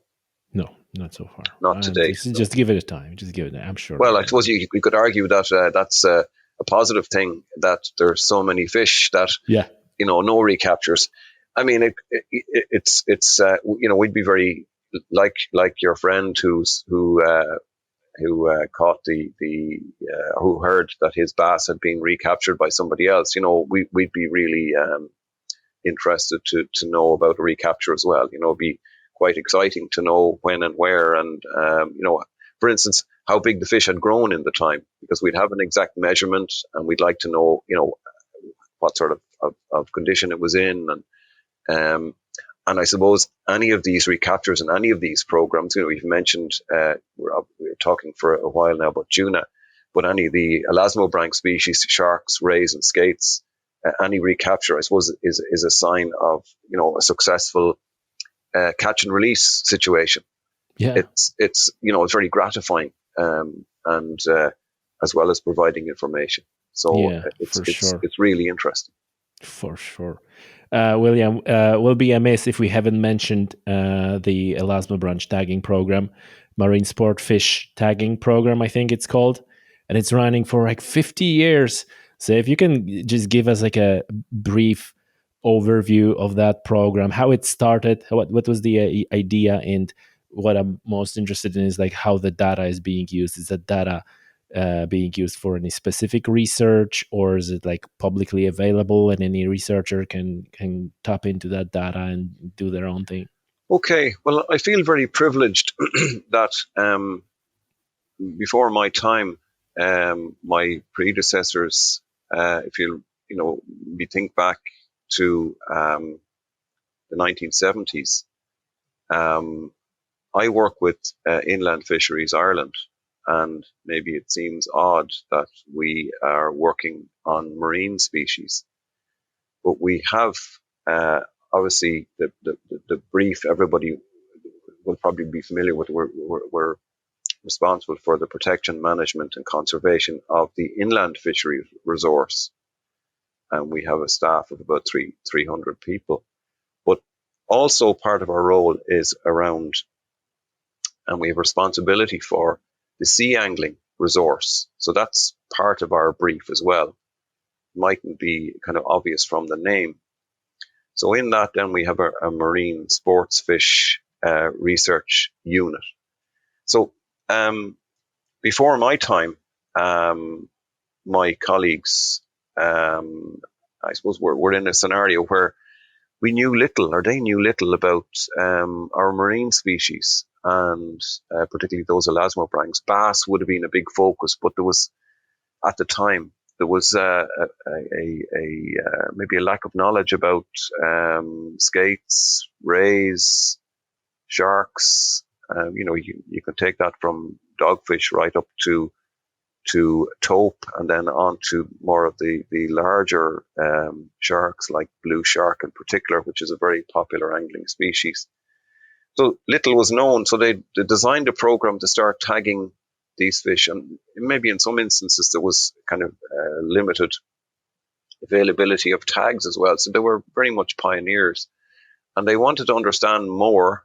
not so far. Not today. Just give it a time. I'm sure. Well, I suppose we could argue that that's a positive thing, that there's so many fish that no recaptures. I mean, it's we'd be very like your friend who caught who heard that his bass had been recaptured by somebody else. We'd be really interested to know about a recapture as well. It'd be quite exciting to know when and where, and for instance, how big the fish had grown in the time, because we'd have an exact measurement, and we'd like to know, what sort of condition it was in, and I suppose any of these recaptures and any of these programs, we've mentioned, we're talking for a while now about tuna, but any of the Elasmobranch species, sharks, rays, and skates, any recapture, I suppose, is a sign of, a successful catch and release situation. Yeah, it's very gratifying, and as well as providing information. So it's really interesting. For sure. William, we'll be amiss if we haven't mentioned the Elasmobranch tagging program, Marine Sportfish Tagging Programme, I think it's called, and it's running for 50 years. So if you can just give us a brief overview of that program, how it started, what was the idea, and what I'm most interested in is how the data is being used. Is that data being used for any specific research, or is it publicly available and any researcher can tap into that data and do their own thing? Okay, well, I feel very privileged that before my time, my predecessors, if we think back to the 1970s, I work with Inland Fisheries Ireland, and maybe it seems odd that we are working on marine species, but we have obviously the brief everybody will probably be familiar with. We're responsible for the protection, management, and conservation of the inland fisheries resource, and we have a staff of about 300 people. But also part of our role is around, and we have responsibility for the sea angling resource. So that's part of our brief as well. Mightn't be kind of obvious from the name. So in that, then we have a marine sports fish research unit. So before my time, my colleagues, I suppose we're in a scenario where we knew little, or they knew little, about our marine species. and particularly those elasmobranchs. Bass would have been a big focus, but there was, at the time, there was maybe a lack of knowledge about skates, rays, sharks. You can take that from dogfish right up to taupe, and then on to more of the larger sharks like blue shark in particular, which is a very popular angling species. So little was known. So they designed a program to start tagging these fish, and maybe in some instances there was kind of limited availability of tags as well. So they were very much pioneers, and they wanted to understand more,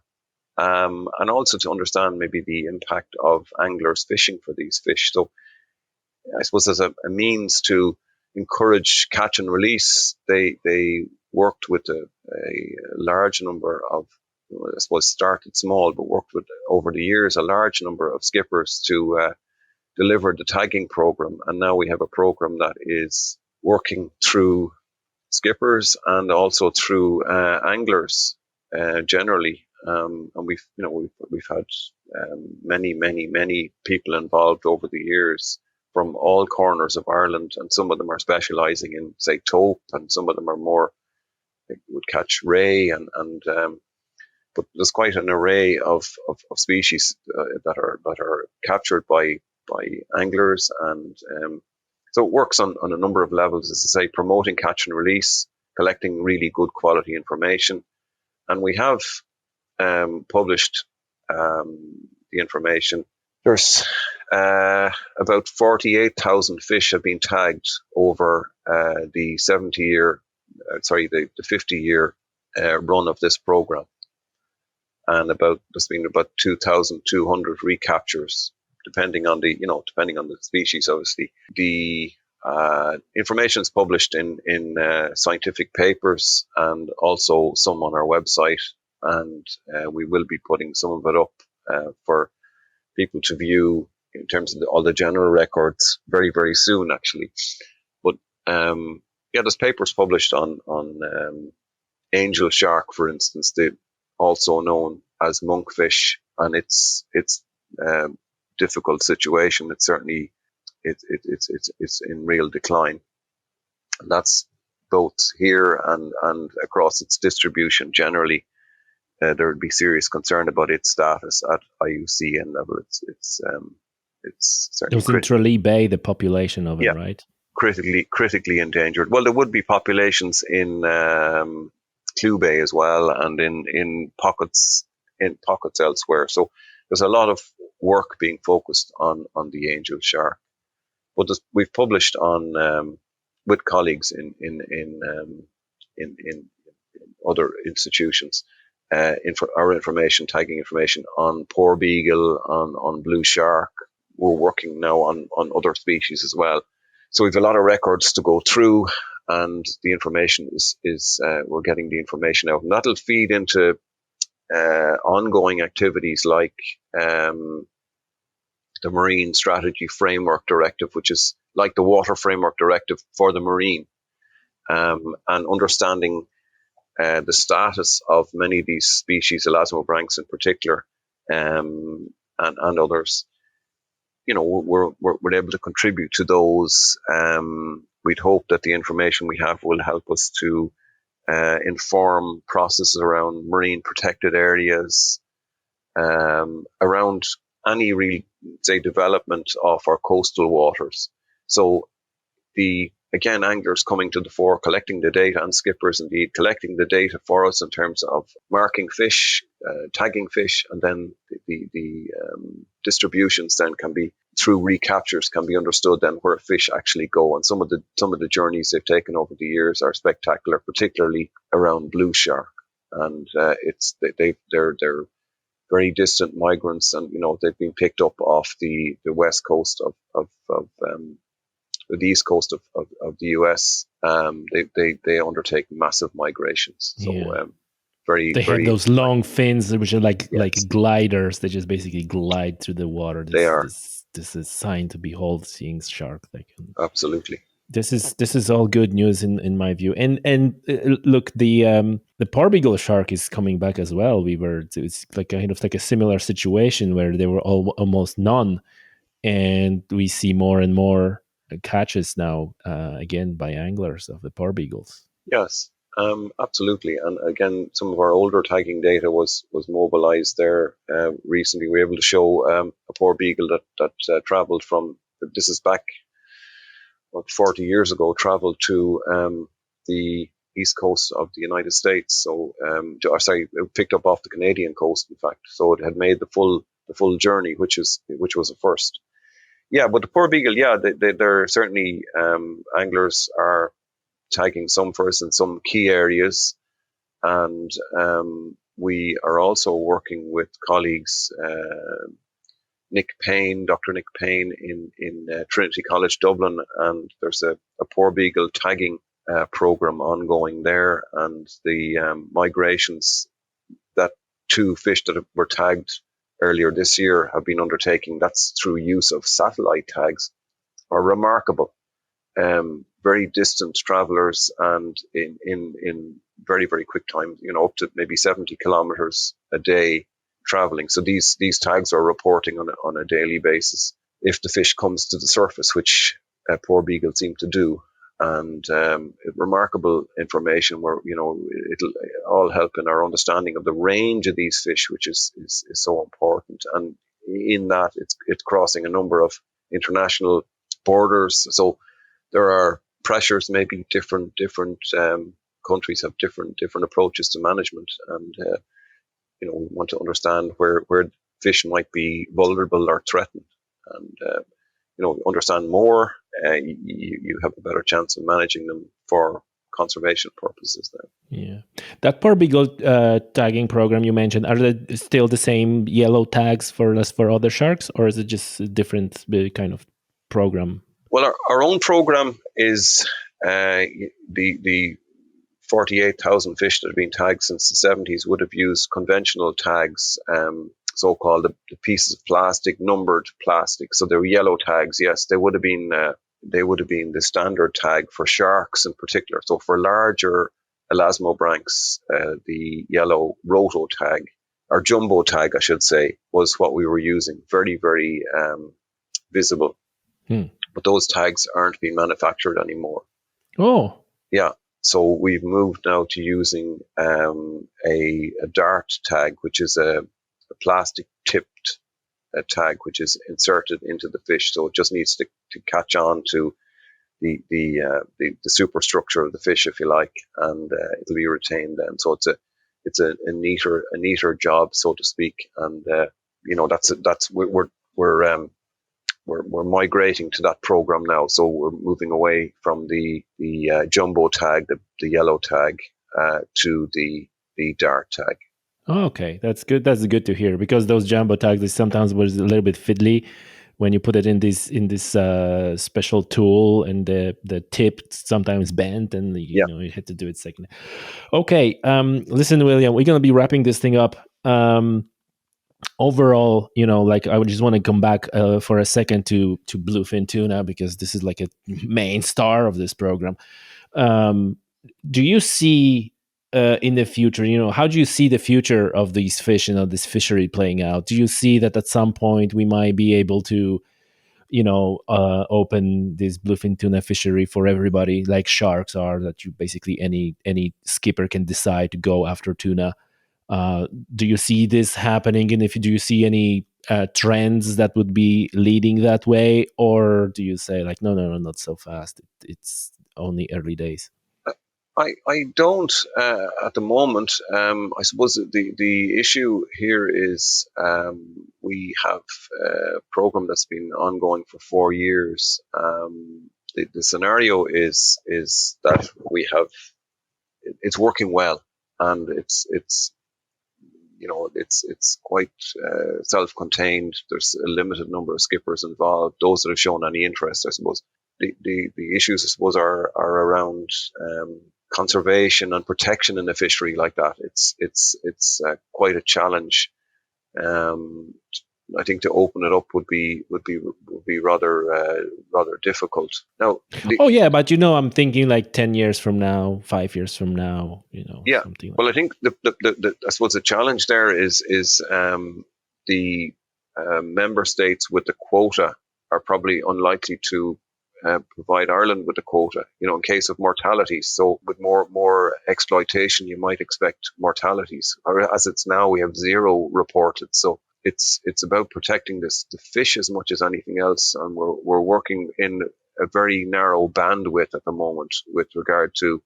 and also to understand maybe the impact of anglers fishing for these fish. So I suppose as a means to encourage catch and release, they worked with a large number of, I suppose started small, but worked with over the years a large number of skippers to deliver the tagging program. And now we have a program that is working through skippers and also through anglers generally. And we've had many people involved over the years from all corners of Ireland, and some of them are specialising in, say, taupe, and some of them are more, they would catch ray, and but there's quite an array of species that are captured by anglers, and so it works on a number of levels, as I say, promoting catch and release, collecting really good quality information, and we have published the information. There's about 48,000 fish have been tagged over the 50-year run of this program, and there's been about 2,200 recaptures, depending on the species. Obviously, the information is published in scientific papers, and also some on our website, and we will be putting some of it up for people to view in terms of all the general records very, very soon, actually. But there's papers published on angel shark, for instance, also known as monkfish, and its difficult situation. It's certainly it's in real decline. And that's both here and across its distribution generally. There would be serious concern about its status at IUCN level. It's certainly It was in Tralee Bay, the population of it, right? Critically endangered. Well, there would be populations in Clew Bay as well, and in pockets elsewhere. So there's a lot of work being focused on the angel shark. But we've published on with colleagues in other institutions our tagging information on poor beagle, on blue shark. We're working now on other species as well. So we've a lot of records to go through, and the information is we're getting the information out, and that'll feed into ongoing activities like the Marine Strategy Framework Directive, which is like the Water Framework Directive for the marine, and understanding the status of many of these species, elasmobranchs in particular, and others. We're able to contribute to those. We'd hope that the information we have will help us to inform processes around marine protected areas, around any real, say, development of our coastal waters. So again, anglers coming to the fore, collecting the data, and skippers indeed collecting the data for us in terms of marking fish, tagging fish, and then the distributions then can be through recaptures, can be understood then where fish actually go. And some of the journeys they've taken over the years are spectacular, particularly around blue shark. And they're very distant migrants, and they've been picked up off the west coast of the east coast of the US. They undertake massive migrations. So they have those long fins, which are like gliders. They just basically glide through the water. This is a sign to behold, seeing shark. Absolutely. This is all good news in my view. And look, the porbeagle shark is coming back as well. It's like kind of like a similar situation where there were almost none, and we see more and more catches now again by anglers of the porbeagles. Yes, absolutely. And again, some of our older tagging data was mobilized there recently. We were able to show a porbeagle that travelled from, this is back about 40 years ago, travelled to the east coast of the United States. So, sorry, it picked up off the Canadian coast, in fact. So it had made the full journey, which was a first. Yeah, but the porbeagle, yeah, they're certainly anglers are tagging some first in some key areas, and we are also working with colleagues, Dr. Nick Payne in Trinity College Dublin, and there's a porbeagle tagging program ongoing there, and the migrations that two fish that were tagged earlier this year have been undertaking, that's through use of satellite tags, are remarkable. Very distant travelers, and in very, very quick time, up to maybe 70 kilometers a day traveling. So these tags are reporting on a daily basis if the fish comes to the surface, which porbeagle seem to do. And remarkable information where, it'll all help in our understanding of the range of these fish, which is so important. And in that, it's crossing a number of international borders. So there are pressures, maybe different countries have different approaches to management, and we want to understand where fish might be vulnerable or threatened, and understand more. You have a better chance of managing them for conservation purposes then. Yeah, that porbeagle tagging program you mentioned, are they still the same yellow tags for other sharks, or is it just a different kind of program? Well, our own program is the 48,000 fish that have been tagged since the 70s would have used conventional tags, so-called the pieces of plastic, numbered plastic. So they were yellow tags. Yes, they would have been the standard tag for sharks in particular. So for larger Elasmobranchs, the yellow roto tag, or jumbo tag, I should say, was what we were using. Very, very visible. But those tags aren't being manufactured anymore. Oh. Yeah. So we've moved now to using a dart tag, which is a plastic tipped tag, which is inserted into the fish. So it just needs to catch on to the superstructure of the fish, if you like, and it'll be retained then. So it's a neater job, so to speak. And we're migrating to that program now. So we're moving away from the jumbo tag, the yellow tag, to the dart tag. Oh, okay, that's good. That's good to hear, because those jumbo tags sometimes was a little bit fiddly when you put it in this special tool, and the tip sometimes bent, and you had to do it second. Okay, listen, William, we're gonna be wrapping this thing up. Overall, I would just want to come back for a second to Bluefin Tuna, because this is like a main star of this program. Do you see in the future, how do you see the future of these fish, this fishery playing out? Do you see that at some point we might be able to, open this Bluefin Tuna fishery for everybody, like sharks are, that you basically any skipper can decide to go after tuna? Do you see this happening, and do you see any trends that would be leading that way, or do you say like no, not so fast? It's only early days. I don't at the moment. I suppose the issue here is we have a program that's been ongoing for 4 years. The scenario is that we have it's working well, and it's quite self-contained. There's a limited number of skippers involved. Those that have shown any interest, I suppose. The issues, I suppose, are around conservation and protection in the fishery like that. It's quite a challenge I think to open it up would be rather difficult. Now, Oh yeah, but I'm thinking like 10 years from now, 5 years from now, yeah. something like Well, I that. think the I suppose the challenge there is the member states with the quota are probably unlikely to provide Ireland with a quota, in case of mortalities. So with more exploitation, you might expect mortalities. Or as it's now, we have zero reported. So it's about protecting the fish as much as anything else, and we're working in a very narrow bandwidth at the moment with regard to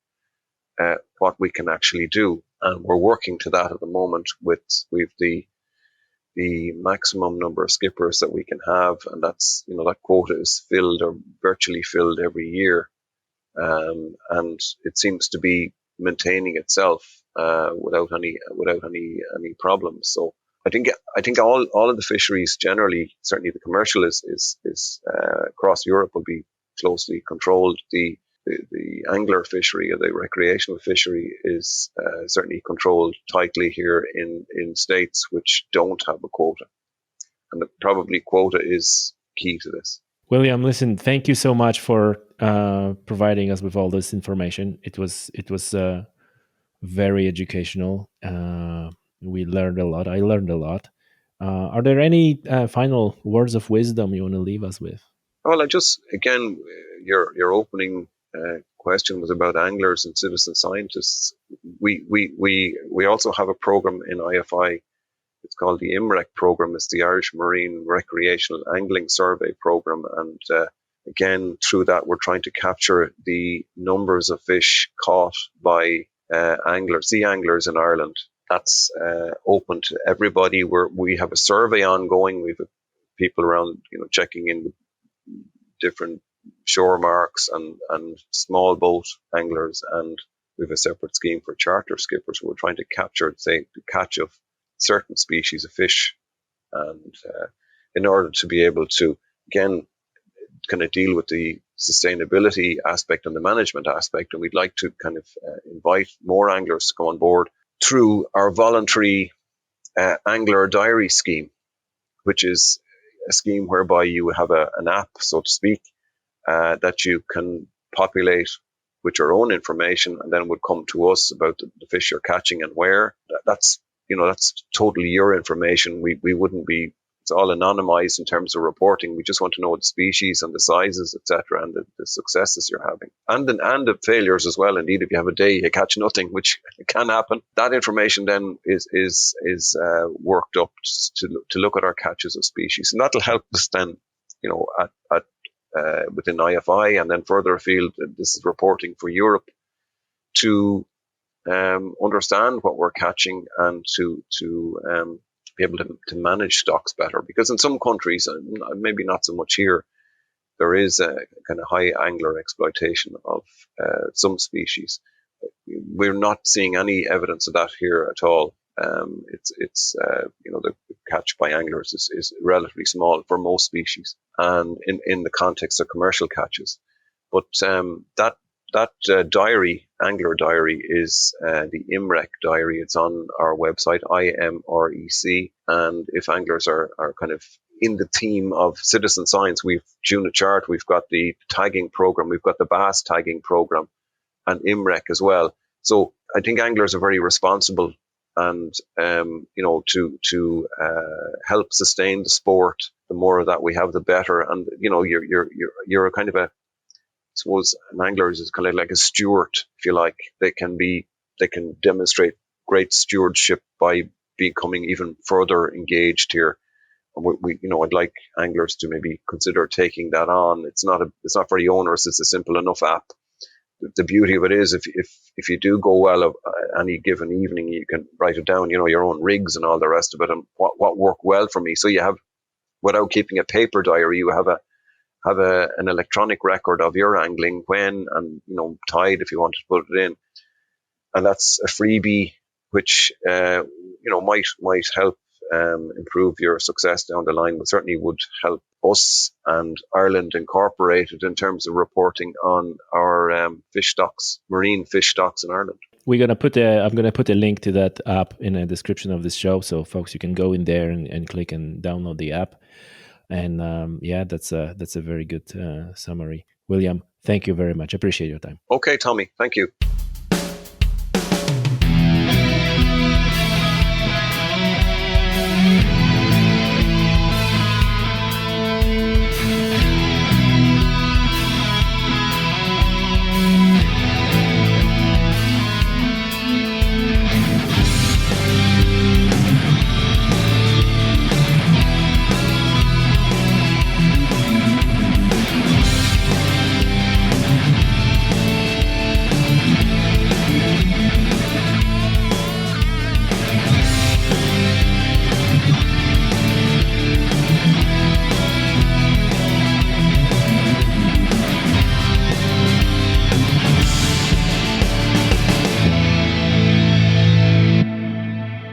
what we can actually do, and we're working to that at the moment. We've the maximum number of skippers that we can have, and that's that quota is filled or virtually filled every year, and it seems to be maintaining itself without any problems. So I think all of the fisheries generally, certainly the commercial is across Europe, will be closely controlled. The angler fishery or the recreational fishery is certainly controlled tightly here in states which don't have a quota, and probably quota is key to this. William, listen, thank you so much for providing us with all this information. It was very educational. We learned a lot. I learned a lot. Are there any final words of wisdom you want to leave us with? Well, I just again, your opening question was about anglers and citizen scientists. We also have a program in IFI. It's called the IMREC program. It's the Irish Marine Recreational Angling Survey program, and again, through that, we're trying to capture the numbers of fish caught by sea anglers in Ireland. That's open to everybody. We have a survey ongoing. We've people around, checking in different shore marks and small boat anglers, and we have a separate scheme for charter skippers. We're trying to capture, say, the catch of certain species of fish, and in order to be able to, again, kind of deal with the sustainability aspect and the management aspect, and we'd like to kind of invite more anglers to come on board through our voluntary angler diary scheme, which is a scheme whereby you have an app, so to speak, that you can populate with your own information, and then would come to us about the fish you're catching and where. That's totally your information. We wouldn't be. It's all anonymized in terms of reporting. We just want to know the species and the sizes, etc., and the successes you're having, and the failures as well. Indeed, if you have a day you catch nothing, which can happen, that information then is worked up to look at our catches of species, and that'll help us then, at within IFI and then further afield. This is reporting for Europe to understand what we're catching and to be able to manage stocks better. Because in some countries, maybe not so much here, there is a kind of high angler exploitation of some species. We're not seeing any evidence of that here at all. The catch by anglers is relatively small for most species, and in the context of commercial catches. But that diary, angler diary, is the IMREC diary. It's on our website, IMREC. And if anglers are kind of in the team of citizen science, we've Tuna CHART, we've got the tagging program, we've got the bass tagging program, and IMREC as well. So I think anglers are very responsible, and to help sustain the sport. The more of that we have, the better. And you're a kind of a, I suppose an angler is kind of like a steward, if you like. They can demonstrate great stewardship by becoming even further engaged here. And I'd like anglers to maybe consider taking that on. It's not very onerous. It's a simple enough app. The beauty of it is if you do go well any given evening, you can write it down, your own rigs and all the rest of it, and what worked well for me. So you have, without keeping a paper diary, you have an electronic record of your angling, when, and tide if you wanted to put it in. And that's a freebie which might help improve your success down the line, but certainly would help us and Ireland Incorporated in terms of reporting on our fish stocks, marine fish stocks in Ireland. I'm gonna put a link to that app in the description of this show, so folks, you can go in there and click and download the app. And that's a very good summary. William, thank you very much. Appreciate your time. Okay, Tommy, thank you.